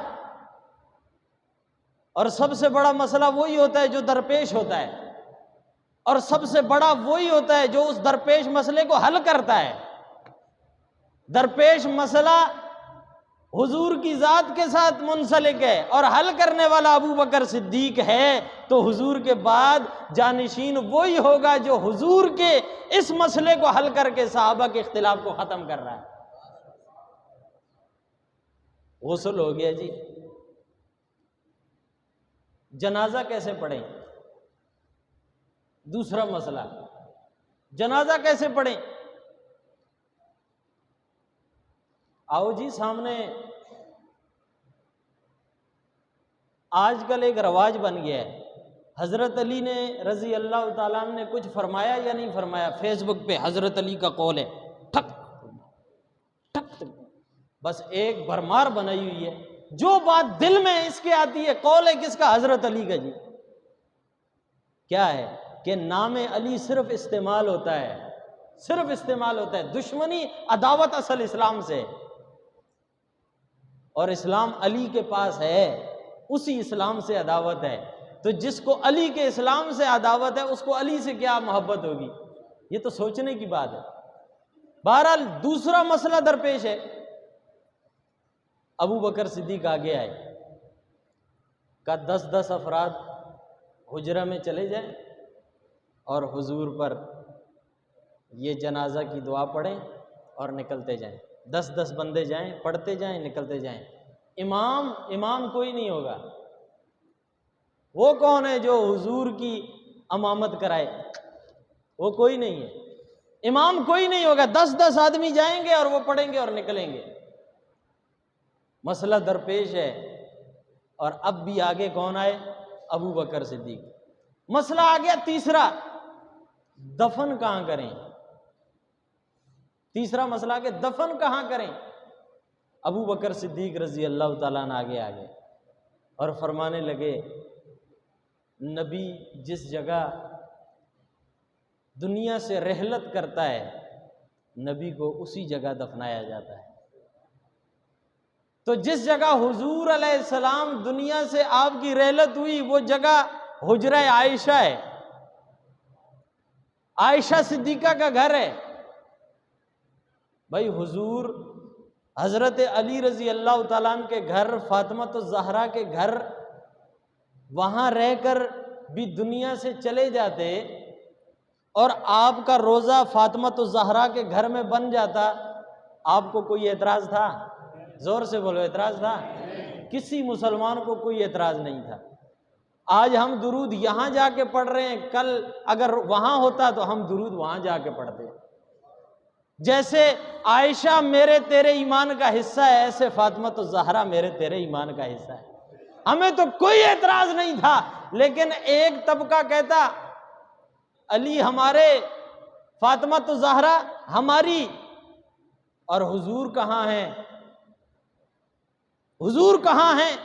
اور سب سے بڑا مسئلہ وہی ہوتا ہے جو درپیش ہوتا ہے، اور سب سے بڑا وہی ہوتا ہے جو اس درپیش مسئلے کو حل کرتا ہے۔ درپیش مسئلہ حضور کی ذات کے ساتھ منسلک ہے اور حل کرنے والا ابو بکر صدیق ہے، تو حضور کے بعد جانشین وہی ہوگا جو حضور کے اس مسئلے کو حل کر کے صحابہ کے اختلاف کو ختم کر رہا ہے۔ غسل ہو گیا جی، جنازہ کیسے پڑھیں؟ دوسرا مسئلہ، جنازہ کیسے پڑھیں؟ آؤ جی سامنے، آج کل ایک رواج بن گیا ہے، حضرت علی نے رضی اللہ تعالیٰ عنہ نے کچھ فرمایا یا نہیں فرمایا، فیس بک پہ حضرت علی کا قول ہے، ٹھک ٹھک، بس ایک بھرمار بنائی ہوئی ہے، جو بات دل میں اس کے آتی ہے، قول ہے کس کا؟ حضرت علی کا جی۔ کیا ہے کہ نام علی صرف استعمال ہوتا ہے، صرف استعمال ہوتا ہے، دشمنی عداوت اصل اسلام سے، اور اسلام علی کے پاس ہے، اسی اسلام سے عداوت ہے، تو جس کو علی کے اسلام سے عداوت ہے اس کو علی سے کیا محبت ہوگی؟ یہ تو سوچنے کی بات ہے۔ بہرحال دوسرا مسئلہ درپیش ہے، ابو بکر صدیق آگے آئے، کہ 10 افراد حجرہ میں چلے جائیں اور حضور پر یہ جنازہ کی دعا پڑھیں اور نکلتے جائیں، 10 بندے جائیں، پڑھتے جائیں، نکلتے جائیں۔ امام کوئی نہیں ہوگا، وہ کون ہے جو حضور کی امامت کرائے؟ وہ کوئی نہیں ہے، امام کوئی نہیں ہوگا، 10 آدمی جائیں گے اور وہ پڑھیں گے اور نکلیں گے۔ مسئلہ درپیش ہے، اور اب بھی آگے کون آئے؟ ابو بکر صدیق۔ مسئلہ آ گیا تیسرا، دفن کہاں کریں؟ تیسرا مسئلہ کہ دفن کہاں کریں؟ ابو بکر صدیق رضی اللہ تعالیٰ عنہ آگے آگے اور فرمانے لگے، نبی جس جگہ دنیا سے رحلت کرتا ہے، نبی کو اسی جگہ دفنایا جاتا ہے۔ تو جس جگہ حضور علیہ السلام دنیا سے آپ کی رحلت ہوئی، وہ جگہ حجرہ عائشہ ہے، عائشہ صدیقہ کا گھر ہے۔ بھائی حضور حضرت علی رضی اللہ تعالیٰ عنہ کے گھر، فاطمہ الزہرا کے گھر، وہاں رہ کر بھی دنیا سے چلے جاتے اور آپ کا روزہ فاطمہ الزہرا کے گھر میں بن جاتا، آپ کو کوئی اعتراض تھا؟ زور سے بولو، اعتراض تھا؟ کسی مسلمان کو کوئی اعتراض نہیں تھا۔ آج ہم درود یہاں جا کے پڑھ رہے ہیں، کل اگر وہاں ہوتا تو ہم درود وہاں جا کے پڑھتے۔ جیسے عائشہ میرے تیرے ایمان کا حصہ ہے، ایسے فاطمہ الزہرا میرے تیرے ایمان کا حصہ ہے۔ ہمیں تو کوئی اعتراض نہیں تھا، لیکن ایک طبقہ کہتا علی ہمارے، فاطمہ الزہرا ہماری، اور حضور کہاں ہیں؟ حضور کہاں ہیں؟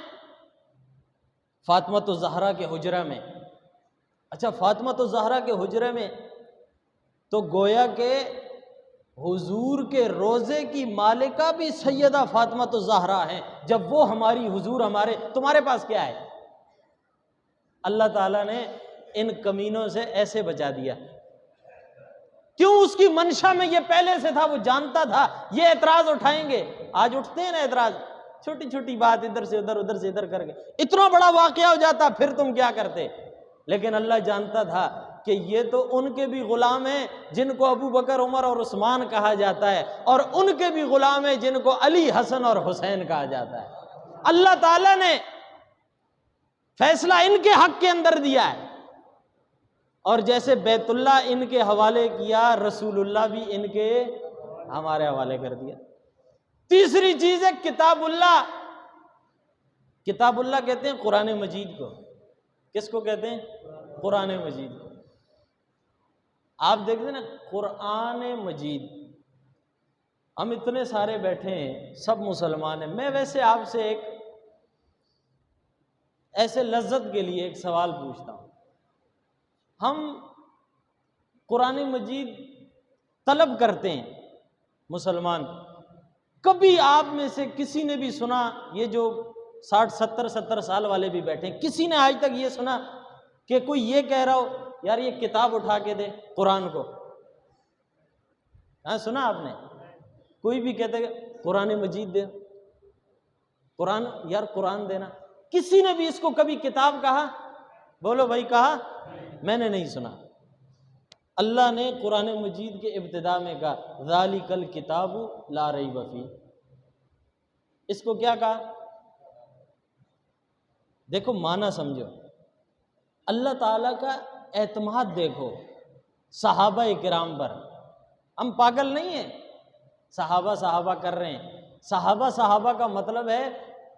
فاطمہ الزہرا کے حجرہ میں۔ اچھا، فاطمہ الزہرا کے حجرے میں تو گویا کہ حضور کے روزے کی مالکہ بھی سیدہ فاطمہ الزہرا ہیں۔ جب وہ ہماری، حضور ہمارے، تمہارے پاس کیا ہے؟ اللہ تعالیٰ نے ان کمینوں سے ایسے بچا دیا۔ کیوں؟ اس کی منشا میں یہ پہلے سے تھا، وہ جانتا تھا یہ اعتراض اٹھائیں گے۔ آج اٹھتے ہیں نا اعتراض، چھوٹی چھوٹی بات ادھر سے ادھر، ادھر سے ادھر کر کے اتنا بڑا واقعہ ہو جاتا، پھر تم کیا کرتے؟ لیکن اللہ جانتا تھا کہ یہ تو ان کے بھی غلام ہیں جن کو ابو بکر، عمر اور عثمان کہا جاتا ہے، اور ان کے بھی غلام ہیں جن کو علی، حسن اور حسین کہا جاتا ہے۔ اللہ تعالیٰ نے فیصلہ ان کے حق کے اندر دیا ہے، اور جیسے بیت اللہ ان کے حوالے کیا، رسول اللہ بھی ان کے ہمارے حوالے کر دیا۔ تیسری چیز ہے کتاب اللہ۔ کتاب اللہ کہتے ہیں قرآن مجید کو۔ کس کو کہتے ہیں؟ قرآن مجید کو۔ آپ دیکھتے ہیں نا قرآن مجید، ہم اتنے سارے بیٹھے ہیں، سب مسلمان ہیں۔ میں ویسے آپ سے ایک ایسے لذت کے لیے ایک سوال پوچھتا ہوں، ہم قرآن مجید طلب کرتے ہیں مسلمان، کبھی آپ میں سے کسی نے بھی سنا، یہ جو 60 70 سال والے بھی بیٹھے ہیں، کسی نے آج تک یہ سنا کہ کوئی یہ کہہ رہا ہو یار یہ کتاب اٹھا کے دے قرآن کو؟ ہاں سنا آپ نے؟ کوئی بھی کہتے کہ قرآن مجید دے، قرآن، یار قرآن دینا، کسی نے بھی اس کو کبھی کتاب کہا؟ بولو بھائی، کہا؟ میں نے نہیں سنا۔ اللہ نے قرآن مجید کے ابتدا میں کہا ذالک الکتاب لا ریب فیہ، اس کو کیا کہا؟ دیکھو معنی سمجھو، اللہ تعالیٰ کا اعتماد دیکھو صحابہ کرام پر۔ ہم پاگل نہیں ہیں، صحابہ کر رہے ہیں، صحابہ کا مطلب ہے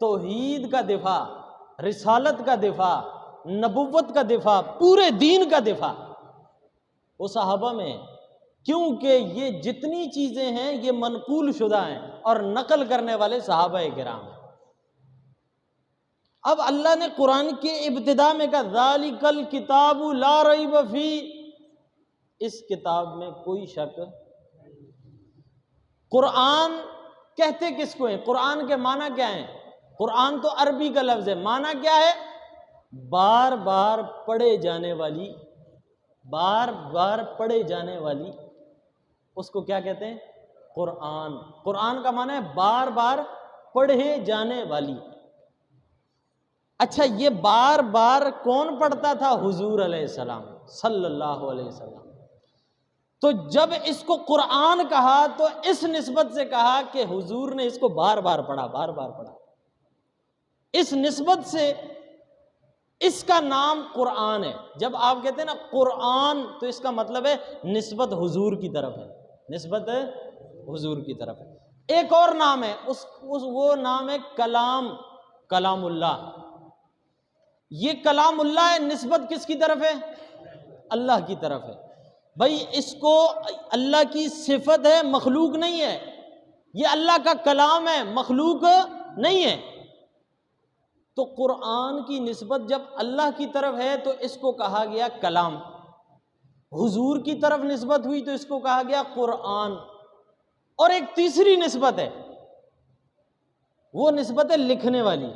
توحید کا دفاع، رسالت کا دفاع، نبوت کا دفاع، پورے دین کا دفاع وہ صحابہ میں ہے، کیونکہ یہ جتنی چیزیں ہیں یہ منقول شدہ ہیں اور نقل کرنے والے صحابہ کرام ہیں۔ اب اللہ نے قرآن کے ابتدا میں کہا ذالک الکتاب لا ریب فیہ، اس کتاب میں کوئی شک۔ قرآن کہتے کس کو ہیں؟ قرآن کے معنی کیا ہیں؟ قرآن تو عربی کا لفظ ہے، معنی کیا ہے؟ بار بار پڑھے جانے والی، بار بار پڑھے جانے والی، اس کو کیا کہتے ہیں؟ قرآن۔ قرآن کا معنی ہے بار بار پڑھے جانے والی۔ اچھا، یہ بار بار کون پڑھتا تھا؟ حضور علیہ السلام صلی اللہ علیہ وسلم۔ تو جب اس کو قرآن کہا تو اس نسبت سے کہا کہ حضور نے اس کو بار بار پڑھا، بار بار پڑھا، اس نسبت سے اس کا نام قرآن ہے۔ جب آپ کہتے ہیں نا قرآن تو اس کا مطلب ہے نسبت حضور کی طرف ہے، نسبت حضور کی طرف ہے۔ ایک اور نام ہے وہ نام ہے کلام، کلام اللہ۔ یہ کلام اللہ ہے، نسبت کس کی طرف ہے؟ اللہ کی طرف ہے۔ بھائی اس کو اللہ کی صفت ہے، مخلوق نہیں ہے، یہ اللہ کا کلام ہے، مخلوق نہیں ہے۔ تو قرآن کی نسبت جب اللہ کی طرف ہے تو اس کو کہا گیا کلام، حضور کی طرف نسبت ہوئی تو اس کو کہا گیا قرآن۔ اور ایک تیسری نسبت ہے، وہ نسبت ہے لکھنے والی۔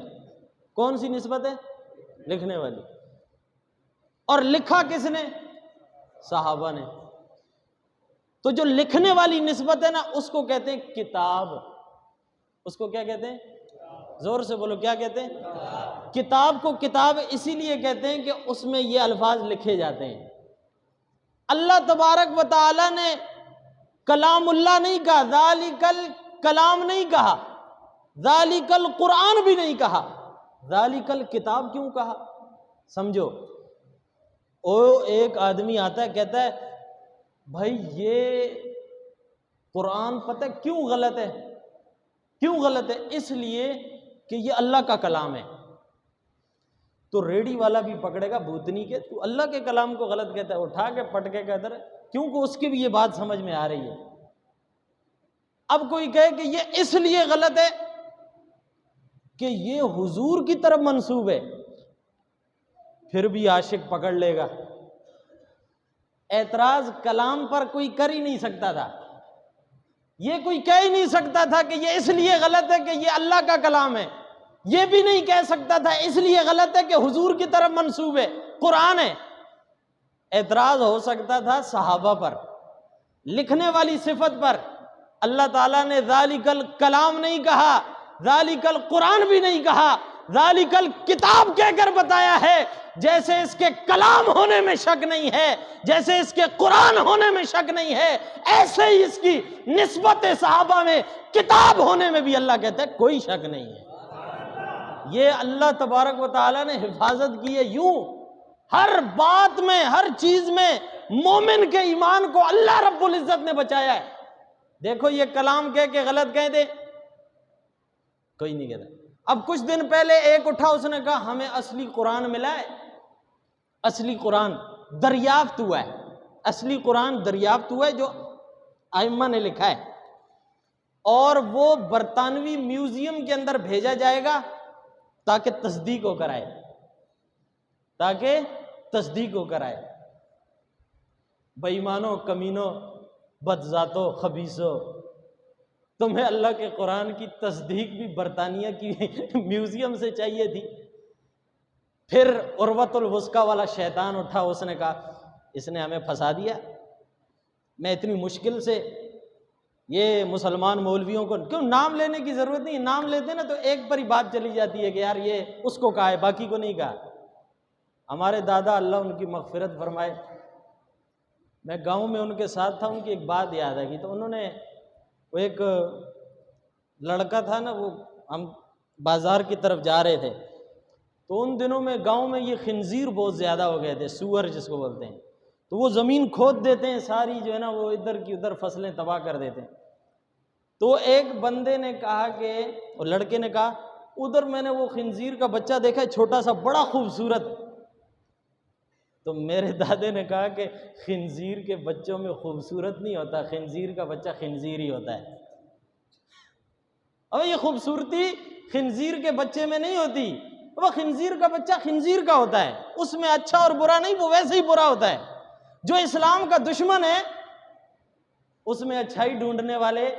کون سی نسبت ہے؟ لکھنے والی۔ اور لکھا کس نے؟ صحابہ نے۔ تو جو لکھنے والی نسبت ہے نا اس کو کہتے ہیں کتاب۔ اس کو کیا کہتے ہیں؟ زور سے بولو، کیا کہتے ہیں؟ کتاب کو کتاب اسی لیے کہتے ہیں کہ اس میں یہ الفاظ لکھے جاتے ہیں۔ اللہ تبارک و تعالی نے کلام اللہ نہیں کہا، ذالک الکلام نہیں کہا، ذالک القرآن بھی نہیں کہا، ذالک الکتاب کیوں کہا؟ سمجھو، ایک آدمی آتا ہے کہتا ہے بھائی یہ قرآن پتہ کیوں غلط ہے؟ کیوں غلط ہے؟ اس لیے کہ یہ اللہ کا کلام ہے۔ تو ریڑی والا بھی پکڑے گا بھوتنی کے، تو اللہ کے کلام کو غلط کہتا ہے، اٹھا کے پٹکے کا ادھر، کیونکہ اس کی بھی یہ بات سمجھ میں آ رہی ہے۔ اب کوئی کہے کہ یہ اس لیے غلط ہے کہ یہ حضور کی طرف منسوب ہے، پھر بھی عاشق پکڑ لے گا۔ اعتراض کلام پر کوئی کر ہی نہیں سکتا تھا، یہ کوئی کہہ ہی نہیں سکتا تھا کہ یہ اس لیے غلط ہے کہ یہ اللہ کا کلام ہے، یہ بھی نہیں کہہ سکتا تھا اس لیے غلط ہے کہ حضور کی طرف منسوب ہے، قرآن ہے۔ اعتراض ہو سکتا تھا صحابہ پر، لکھنے والی صفت پر۔ اللہ تعالیٰ نے ذالک الکلام نہیں کہا، ذالک القرآن بھی نہیں کہا، ذالک الکتاب کہہ کر بتایا ہے۔ جیسے اس کے کلام ہونے میں شک نہیں ہے، جیسے اس کے قرآن ہونے میں شک نہیں ہے، ایسے ہی اس کی نسبت صحابہ میں کتاب ہونے میں بھی اللہ کہتا ہے کوئی شک نہیں ہے۔ یہ اللہ تبارک و تعالیٰ نے حفاظت کی ہے۔ یوں ہر بات میں، ہر چیز میں مومن کے ایمان کو اللہ رب العزت نے بچایا ہے۔ دیکھو یہ کلام کہہ کے غلط کہہ دے، کوئی نہیں کہتا۔ اب کچھ دن پہلے ایک اٹھا، اس نے کہا ہمیں اصلی قرآن ملا ہے، اصلی قرآن دریافت ہوا ہے، اصلی قرآن دریافت ہوا ہے جو ائمہ نے لکھا ہے، اور وہ برطانوی میوزیم کے اندر بھیجا جائے گا تاکہ تصدیق ہو کر آئے، تاکہ تصدیق ہو کر آئے۔ بے ایمانو، کمینو، بدذاتو، خبیثو، تمہیں اللہ کے قرآن کی تصدیق بھی برطانیہ کی میوزیم سے چاہیے تھی۔ پھر عروۃ الوثقی والا شیطان اٹھا، اس نے کہا اس نے ہمیں پھنسا دیا، میں اتنی مشکل سے یہ مسلمان مولویوں کو، کیوں نام لینے کی ضرورت نہیں، نام لیتے نا تو ایک پر ہی بات چلی جاتی ہے کہ یار یہ اس کو کہا ہے باقی کو نہیں کہا۔ ہمارے دادا اللہ ان کی مغفرت فرمائے، میں گاؤں میں ان کے ساتھ تھا، ان کی ایک بات یاد آئی تو انہوں نے، وہ ایک لڑکا تھا نا، وہ ہم بازار کی طرف جا رہے تھے تو ان دنوں میں گاؤں میں یہ خنزیر بہت زیادہ ہو گئے تھے، سور جس کو بولتے ہیں، تو وہ زمین کھود دیتے ہیں ساری، جو ہے نا وہ ادھر کی ادھر فصلیں تباہ کر دیتے ہیں۔ تو ایک بندے نے کہا کہ، اور لڑکے نے کہا ادھر میں نے وہ خنزیر کا بچہ دیکھا ہے چھوٹا سا بڑا خوبصورت. تو میرے دادے نے کہا کہ خنزیر کے بچوں میں خوبصورت نہیں ہوتا، خنزیر کا بچہ خنزیر ہی ہوتا ہے. اب یہ خوبصورتی خنزیر کے بچے میں نہیں ہوتی، وہ خنزیر کا بچہ خنزیر کا ہوتا ہے، اس میں اچھا اور برا نہیں، وہ ویسے ہی برا ہوتا ہے. جو اسلام کا دشمن ہے اس میں اچھائی ڈھونڈنے والے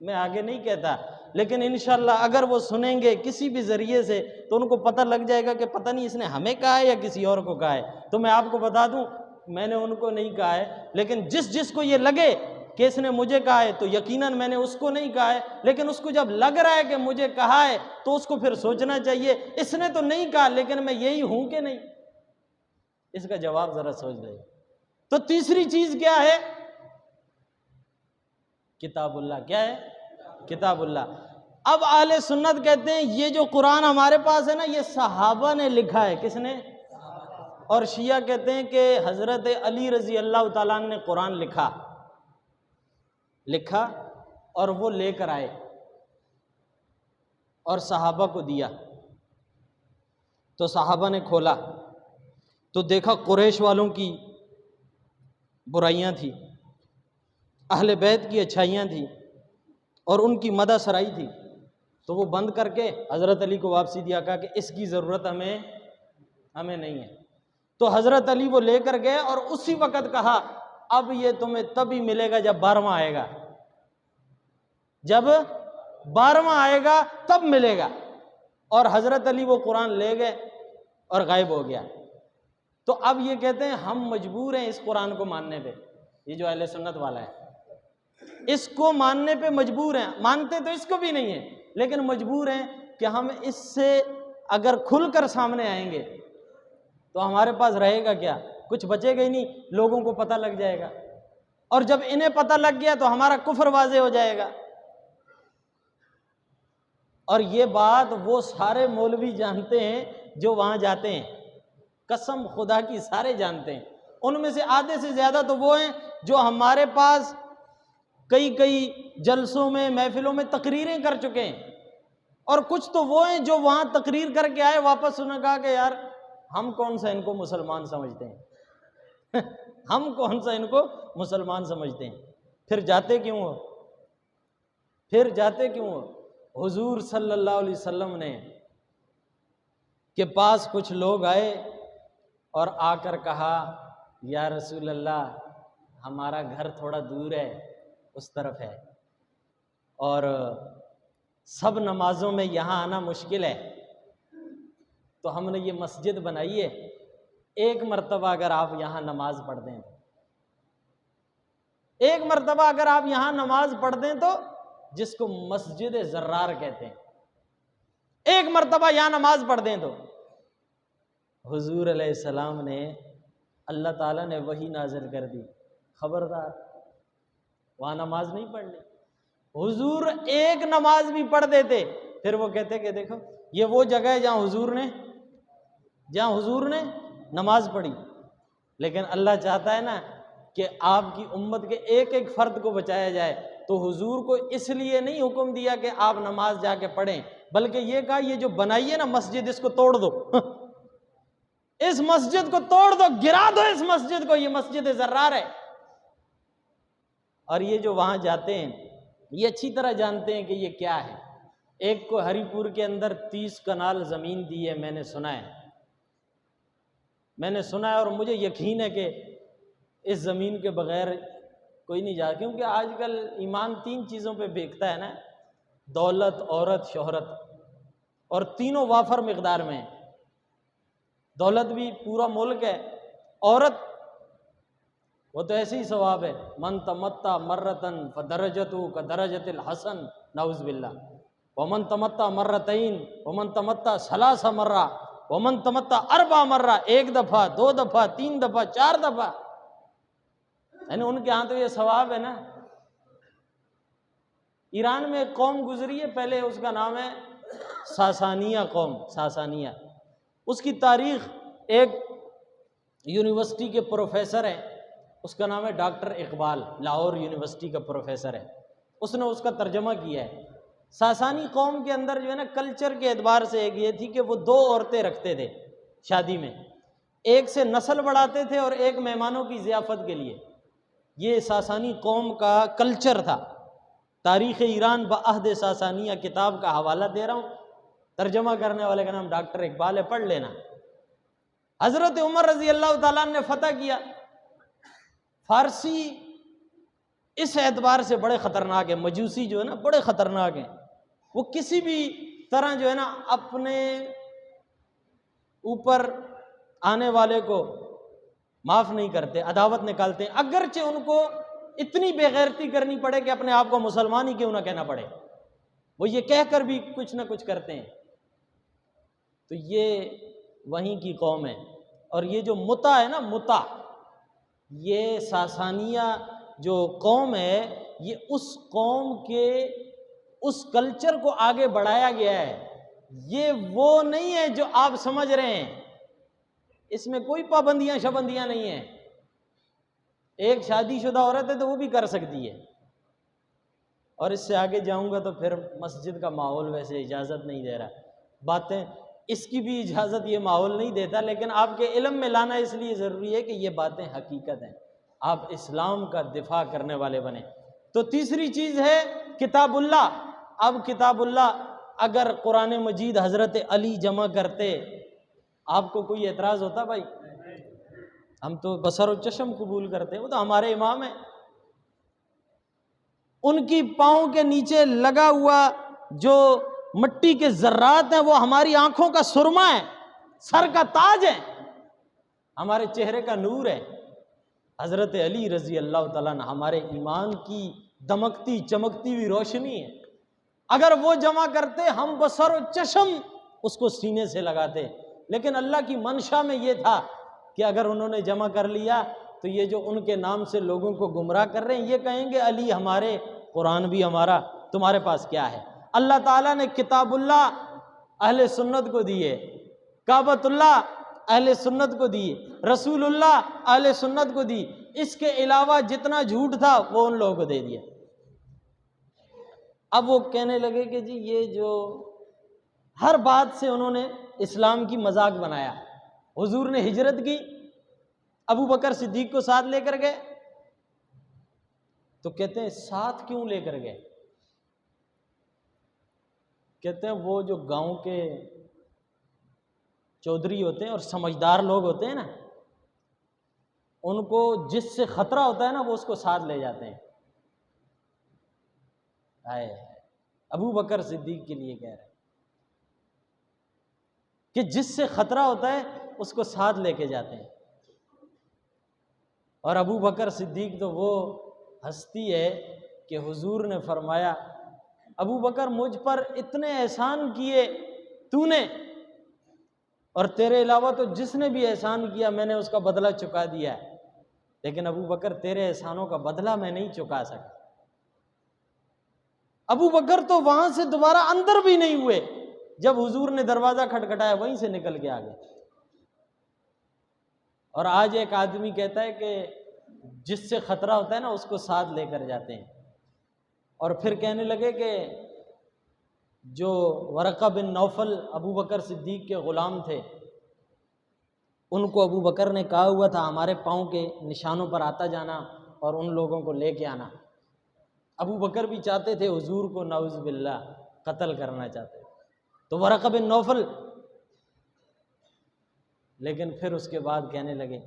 میں آگے نہیں کہتا، لیکن انشاءاللہ اگر وہ سنیں گے کسی بھی ذریعے سے تو ان کو پتہ لگ جائے گا کہ پتہ نہیں اس نے ہمیں کہا ہے یا کسی اور کو کہا ہے. تو میں آپ کو بتا دوں میں نے ان کو نہیں کہا ہے، لیکن جس کو یہ لگے کہ اس نے مجھے کہا ہے تو یقیناً میں نے اس کو نہیں کہا ہے، لیکن اس کو جب لگ رہا ہے کہ مجھے کہا ہے تو اس کو پھر سوچنا چاہیے اس نے تو نہیں کہا لیکن میں یہی ہوں کہ نہیں. اس کا جواب ذرا سوچ لیں. تو تیسری چیز کیا ہے؟ کتاب اللہ. کیا ہے؟ کتاب اللہ. اب اہل سنت کہتے ہیں یہ جو قرآن ہمارے پاس ہے نا یہ صحابہ نے لکھا ہے. کس نے؟ اور شیعہ کہتے ہیں کہ حضرت علی رضی اللہ تعالیٰ عنہ نے قرآن لکھا اور وہ لے کر آئے اور صحابہ کو دیا. تو صحابہ نے کھولا تو دیکھا قریش والوں کی برائیاں تھی، اہل بیت کی اچھائیاں تھیں اور ان کی مدح سرائی تھی. تو وہ بند کر کے حضرت علی کو واپسی دیا، کہا کہ اس کی ضرورت ہمیں نہیں ہے. تو حضرت علی وہ لے کر گئے اور اسی وقت کہا اب یہ تمہیں تب ہی ملے گا جب 12واں آئے گا، جب 12واں آئے گا تب ملے گا. اور حضرت علی وہ قرآن لے گئے اور غائب ہو گیا. تو اب یہ کہتے ہیں ہم مجبور ہیں اس قرآن کو ماننے پہ. یہ جو اہل سنت والا ہے اس کو ماننے پہ مجبور ہیں. مانتے تو اس کو بھی نہیں ہیں لیکن مجبور ہیں کہ ہم اس سے اگر کھل کر سامنے آئیں گے تو ہمارے پاس رہے گا کیا؟ کچھ بچے گا ہی نہیں. لوگوں کو پتہ لگ جائے گا اور جب انہیں پتہ لگ گیا تو ہمارا کفر واضح ہو جائے گا. اور یہ بات وہ سارے مولوی جانتے ہیں جو وہاں جاتے ہیں، قسم خدا کی سارے جانتے ہیں. ان میں سے آدھے سے زیادہ تو وہ ہیں جو ہمارے پاس کئی جلسوں میں محفلوں میں تقریریں کر چکے ہیں، اور کچھ تو وہ ہیں جو وہاں تقریر کر کے آئے واپس انہوں نے کہا کہ یار ہم کون سا ان کو مسلمان سمجھتے ہیں ہم کون سا ان کو مسلمان سمجھتے ہیں. پھر جاتے کیوں ہو؟ حضور صلی اللہ علیہ وسلم نے کے پاس کچھ لوگ آئے اور آ کر کہا یا رسول اللہ ہمارا گھر تھوڑا دور ہے، اس طرف ہے، اور سب نمازوں میں یہاں آنا مشکل ہے، تو ہم نے یہ مسجد بنائی ہے، ایک مرتبہ اگر آپ یہاں نماز پڑھ دیں ایک مرتبہ اگر آپ یہاں نماز پڑھ دیں تو جس کو مسجد زرار کہتے ہیں، ایک مرتبہ یہاں نماز پڑھ دیں تو حضور علیہ السلام نے اللہ تعالیٰ نے وحی نازل کر دی خبردار وہاں نماز نہیں پڑھنی. حضور ایک نماز بھی پڑھ دیتے پھر وہ کہتے کہ دیکھو یہ وہ جگہ ہے جہاں حضور نے نماز پڑھی. لیکن اللہ چاہتا ہے نا کہ آپ کی امت کے ایک ایک فرد کو بچایا جائے، تو حضور کو اس لیے نہیں حکم دیا کہ آپ نماز جا کے پڑھیں، بلکہ یہ کہا یہ جو بنائی ہے نا مسجد اس کو توڑ دو اس مسجد کو توڑ دو، گرا دو اس مسجد کو، یہ مسجد زرار ہے. اور یہ جو وہاں جاتے ہیں یہ اچھی طرح جانتے ہیں کہ یہ کیا ہے. ایک کو ہری پور کے اندر 30 کنال زمین دی ہے، میں نے سنا ہے اور مجھے یقین ہے کہ اس زمین کے بغیر کوئی نہیں جا، کیونکہ آج کل ایمان 3 چیزوں پہ بکتا ہے نا، دولت، عورت، شہرت، اور تینوں وافر مقدار میں. دولت بھی پورا ملک ہے، عورت وہ تو ایسے ہی ثواب ہے، من تمتع مرتن فدرجتہ کدرجۃ الحسن نعوذ باللہ، ومن تمتع مرتین ومن تمتع ثلاث مرہ ومن تمتع 4 مرہ، 1 دفعہ 2 دفعہ 3 دفعہ 4 دفعہ، یعنی ان کے ہاں تو یہ ثواب ہے نا. ایران میں ایک قوم گزری ہے پہلے، اس کا نام ہے ساسانیہ قوم. ساسانیہ، اس کی تاریخ ایک یونیورسٹی کے پروفیسر ہیں، اس کا نام ہے ڈاکٹر اقبال، لاہور یونیورسٹی کا پروفیسر ہے، اس نے اس کا ترجمہ کیا ہے. ساسانی قوم کے اندر جو ہے نا کلچر کے اعتبار سے ایک یہ تھی کہ وہ 2 عورتیں رکھتے تھے شادی میں، ایک سے نسل بڑھاتے تھے اور ایک مہمانوں کی ضیافت کے لیے۔ یہ ساسانی قوم کا کلچر تھا۔ تاریخ ایران بعہد ساسانیہ کتاب کا حوالہ دے رہا ہوں، ترجمہ کرنے والے کا نام ڈاکٹر اقبال ہے، پڑھ لینا۔ حضرت عمر رضی اللہ تعالیٰ نے فتح کیا۔ فارسی اس اعتبار سے بڑے خطرناک ہیں، مجوسی جو ہے نا بڑے خطرناک ہیں، وہ کسی بھی طرح جو ہے نا اپنے اوپر آنے والے کو معاف نہیں کرتے، عداوت نکالتے ہیں، اگرچہ ان کو اتنی بے غیرتی کرنی پڑے کہ اپنے آپ کو مسلمان ہی کیوں نہ کہنا پڑے، وہ یہ کہہ کر بھی کچھ نہ کچھ کرتے ہیں۔ تو یہ وہیں کی قوم ہے۔ اور یہ جو متا ہے نا، متا، یہ ساسانیہ جو قوم ہے، یہ اس قوم کے اس کلچر کو آگے بڑھایا گیا ہے۔ یہ وہ نہیں ہے جو آپ سمجھ رہے ہیں، اس میں کوئی پابندیاں شابندیاں نہیں ہیں۔ ایک شادی شدہ عورت ہے تو وہ بھی کر سکتی ہے، اور اس سے آگے جاؤں گا تو پھر مسجد کا ماحول ویسے اجازت نہیں دے رہا، باتیں اس کی بھی اجازت یہ ماحول نہیں دیتا، لیکن آپ کے علم میں لانا اس لیے ضروری ہے کہ یہ باتیں حقیقت ہیں، آپ اسلام کا دفاع کرنے والے بنیں۔ تو تیسری چیز ہے کتاب اللہ۔ اب کتاب اللہ اگر قرآن مجید حضرت علی جمع کرتے، آپ کو کوئی اعتراض ہوتا؟ بھائی ہم تو بصر و چشم قبول کرتے، وہ تو ہمارے امام ہیں۔ ان کی پاؤں کے نیچے لگا ہوا جو مٹی کے ذرات ہیں وہ ہماری آنکھوں کا سرما ہے، سر کا تاج ہے، ہمارے چہرے کا نور ہے۔ حضرت علی رضی اللہ تعالیٰ عنہ ہمارے ایمان کی دمکتی چمکتی ہوئی روشنی ہے۔ اگر وہ جمع کرتے ہم بصر و چشم اس کو سینے سے لگاتے، لیکن اللہ کی منشا میں یہ تھا کہ اگر انہوں نے جمع کر لیا تو یہ جو ان کے نام سے لوگوں کو گمراہ کر رہے ہیں، یہ کہیں گے علی ہمارے، قرآن بھی ہمارا، تمہارے پاس کیا ہے؟ اللہ تعالیٰ نے کتاب اللہ اہل سنت کو دیے، کعبۃ اللہ اہل سنت کو دی، رسول اللہ اہل سنت کو دی، اس کے علاوہ جتنا جھوٹ تھا وہ ان لوگوں کو دے دیا۔ اب وہ کہنے لگے کہ جی یہ جو ہر بات سے انہوں نے اسلام کی مذاق بنایا۔ حضور نے ہجرت کی، ابو بکر صدیق کو ساتھ لے کر گئے، تو کہتے ہیں ساتھ کیوں لے کر گئے؟ کہتے ہیں وہ جو گاؤں کے چودھری ہوتے ہیں اور سمجھدار لوگ ہوتے ہیں نا، ان کو جس سے خطرہ ہوتا ہے نا وہ اس کو ساتھ لے جاتے ہیں۔ ابو بکر صدیق کے لیے کہہ رہے ہیں کہ جس سے خطرہ ہوتا ہے اس کو ساتھ لے کے جاتے ہیں۔ اور ابو بکر صدیق تو وہ ہستی ہے کہ حضور نے فرمایا ابو بکر مجھ پر اتنے احسان کیے تو نے، اور تیرے علاوہ تو جس نے بھی احسان کیا میں نے اس کا بدلہ چکا دیا ہے، لیکن ابو بکر تیرے احسانوں کا بدلہ میں نہیں چکا سکتا۔ ابو بکر تو وہاں سے دوبارہ اندر بھی نہیں ہوئے، جب حضور نے دروازہ کھٹکھٹایا وہیں سے نکل کے آ گئے۔ اور آج ایک آدمی کہتا ہے کہ جس سے خطرہ ہوتا ہے نا اس کو ساتھ لے کر جاتے ہیں، اور پھر کہنے لگے کہ جو ورقہ بن نوفل ابو بکر صدیق کے غلام تھے، ان کو ابو بکر نے کہا ہوا تھا ہمارے پاؤں کے نشانوں پر آتا جانا اور ان لوگوں کو لے کے آنا۔ ابو بکر بھی چاہتے تھے حضور کو نعوذ باللہ قتل کرنا چاہتے تھے، تو ورقہ بن نوفل، لیکن پھر اس کے بعد کہنے لگے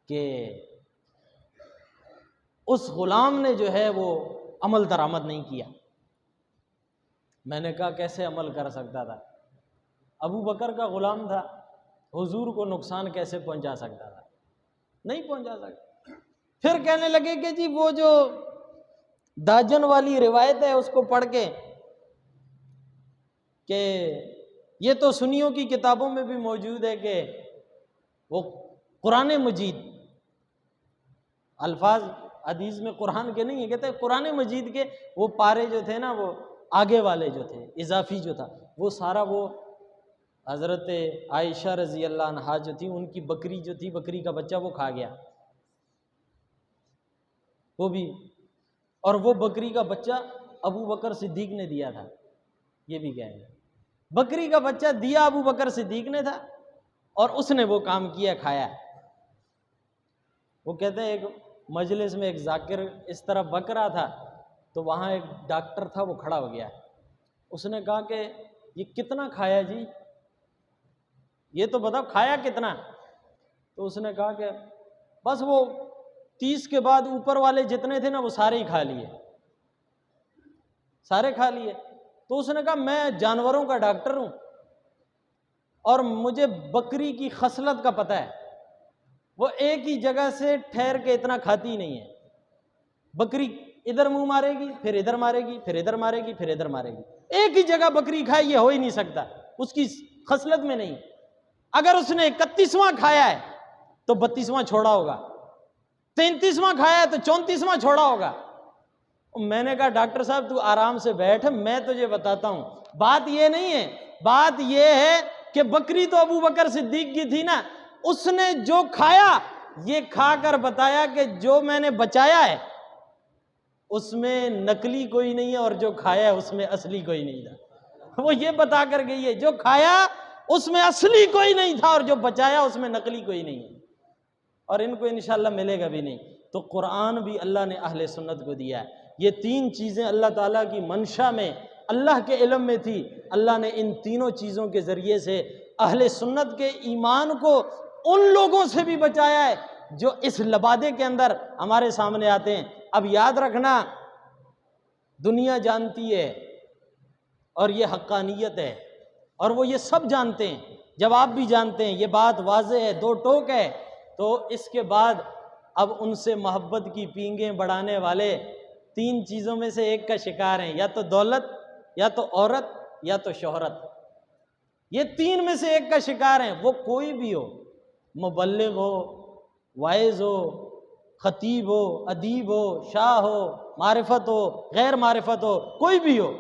کہ اس غلام نے جو ہے وہ عمل درآمد نہیں کیا۔ میں نے کہا کیسے عمل کر سکتا تھا؟ ابو بکر کا غلام تھا، حضور کو نقصان کیسے پہنچا سکتا تھا؟ نہیں پہنچا سکتا۔ پھر کہنے لگے کہ جی وہ جو داجن والی روایت ہے اس کو پڑھ کے کہ یہ تو سنیوں کی کتابوں میں بھی موجود ہے کہ وہ قرآن مجید، الفاظ حدیث میں قرآن کے نہیں ہے، کہتے ہیں قرآن مجید کے وہ پارے جو تھے نا، وہ آگے والے جو تھے، اضافی جو تھا، وہ سارا وہ حضرت عائشہ رضی اللہ عنہا جو تھی ان کی بکری جو تھی، بکری کا بچہ وہ کھا گیا، وہ بھی، اور وہ بکری کا بچہ ابو بکر صدیق نے دیا تھا، یہ بھی کہیں گے بکری کا بچہ دیا ابو بکر صدیق نے تھا اور اس نے وہ کام کیا، کھایا۔ وہ کہتے ہیں ایک مجلس میں ایک ذاکر اس طرح بک رہا تھا تو وہاں ایک ڈاکٹر تھا، وہ کھڑا ہو گیا، اس نے کہا کہ یہ کتنا کھایا جی، یہ تو بتاؤ کھایا کتنا؟ تو اس نے کہا کہ بس وہ 30 کے بعد اوپر والے جتنے تھے نا وہ سارے ہی کھا لیے، سارے کھا لیے۔ تو اس نے کہا میں جانوروں کا ڈاکٹر ہوں اور مجھے بکری کی خصلت کا پتہ ہے، وہ ایک ہی جگہ سے ٹھہر کے اتنا کھاتی ہی نہیں ہے۔ بکری ادھر منہ مارے گی، پھر ادھر مارے گی، پھر ادھر مارے گی، پھر ادھر مارے گی، ایک ہی جگہ بکری کھائے، یہ ہو ہی نہیں سکتا، اس کی خصلت میں نہیں۔ اگر اس نے 31واں کھایا ہے تو 32واں چھوڑا ہوگا، 33واں کھایا ہے تو 34واں چھوڑا ہوگا۔ میں نے کہا ڈاکٹر صاحب تو آرام سے بیٹھ، میں تجھے بتاتا ہوں، بات یہ نہیں ہے، بات یہ ہے کہ بکری تو ابو بکر صدیق کی تھی نا، اس نے جو کھایا یہ کھا کر بتایا کہ جو میں نے بچایا ہے اس میں نقلی کوئی نہیں ہے اور جو کھایا ہے اس میں اصلی کوئی نہیں تھا۔ وہ یہ بتا کر گئی ہے جو کھایا اس میں اصلی کوئی نہیں تھا اور جو بچایا اس میں نقلی کوئی نہیں ہے، اور ان کو انشاءاللہ ملے گا بھی نہیں۔ تو قرآن بھی اللہ نے اہل سنت کو دیا ہے، یہ 3 چیزیں اللہ تعالیٰ کی منشا میں اللہ کے علم میں تھی، اللہ نے ان تینوں چیزوں کے ذریعے سے اہل سنت کے ایمان کو ان لوگوں سے بھی بچایا ہے جو اس لبادے کے اندر ہمارے سامنے آتے ہیں۔ اب یاد رکھنا، دنیا جانتی ہے اور یہ حقانیت ہے اور وہ یہ سب جانتے ہیں، جب آپ بھی جانتے ہیں، یہ بات واضح ہے، 2 ٹوک ہے، تو اس کے بعد اب ان سے محبت کی پینگیں بڑھانے والے 3 چیزوں میں سے ایک کا شکار ہیں، یا تو دولت، یا تو عورت، یا تو شہرت۔ یہ 3 میں سے ایک کا شکار ہیں، وہ کوئی بھی ہو، مبلغ ہو، واعظ ہو، خطیب ہو، ادیب ہو، شاہ ہو، معرفت ہو، غیر معرفت ہو، کوئی بھی ہو،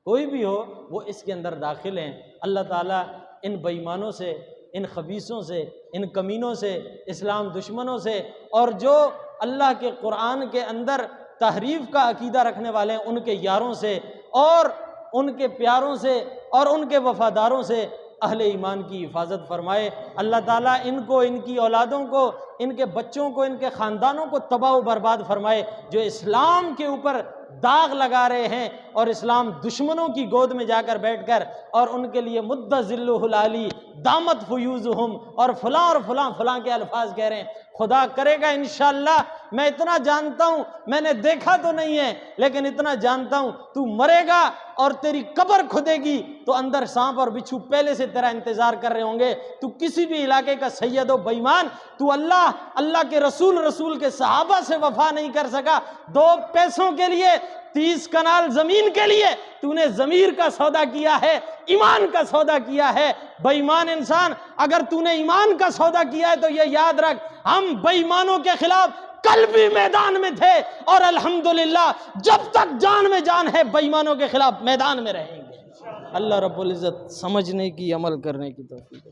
کوئی بھی ہو، وہ اس کے اندر داخل ہیں۔ اللہ تعالیٰ ان بے ایمانوں سے، ان خبیثوں سے، ان کمینوں سے، اسلام دشمنوں سے، اور جو اللہ کے قرآن کے اندر تحریف کا عقیدہ رکھنے والے ہیں ان کے یاروں سے اور ان کے پیاروں سے اور ان کے وفاداروں سے اہل ایمان کی حفاظت فرمائے۔ اللہ تعالیٰ ان کو، ان کی اولادوں کو، ان کے بچوں کو، ان کے خاندانوں کو تباہ و برباد فرمائے، جو اسلام کے اوپر داغ لگا رہے ہیں اور اسلام دشمنوں کی گود میں جا کر بیٹھ کر اور ان کے لیے مد ذلہ العالی دامت فیوزہم اور فلاں اور فلاں فلاں کے الفاظ کہہ رہے ہیں۔ خدا کرے گا انشاءاللہ، میں اتنا جانتا ہوں، میں نے دیکھا تو نہیں ہے لیکن اتنا جانتا ہوں، تو مرے گا اور تیری قبر کھدے گی تو اندر سانپ اور بچھو پہلے سے تیرا انتظار کر رہے ہوں گے۔ تو کسی بھی علاقے کا سید و بےایمان، تو اللہ کے رسول کے صحابہ سے وفا نہیں کر سکا، 2 پیسوں کے لیے 30 کنال زمین کے لیے تو نے ضمیر کا سودا کیا ہے، ایمان کا سودا کیا ہے۔ بے ایمان انسان، اگر تو نے ایمان کا سودا کیا ہے تو یہ یاد رکھ، ہم بے ایمانوں کے خلاف کل بھی میدان میں تھے اور الحمدللہ جب تک جان میں جان ہے بے ایمانوں کے خلاف میدان میں رہیں گے۔ اللہ رب العزت سمجھنے کی، عمل کرنے کی توفیق دے۔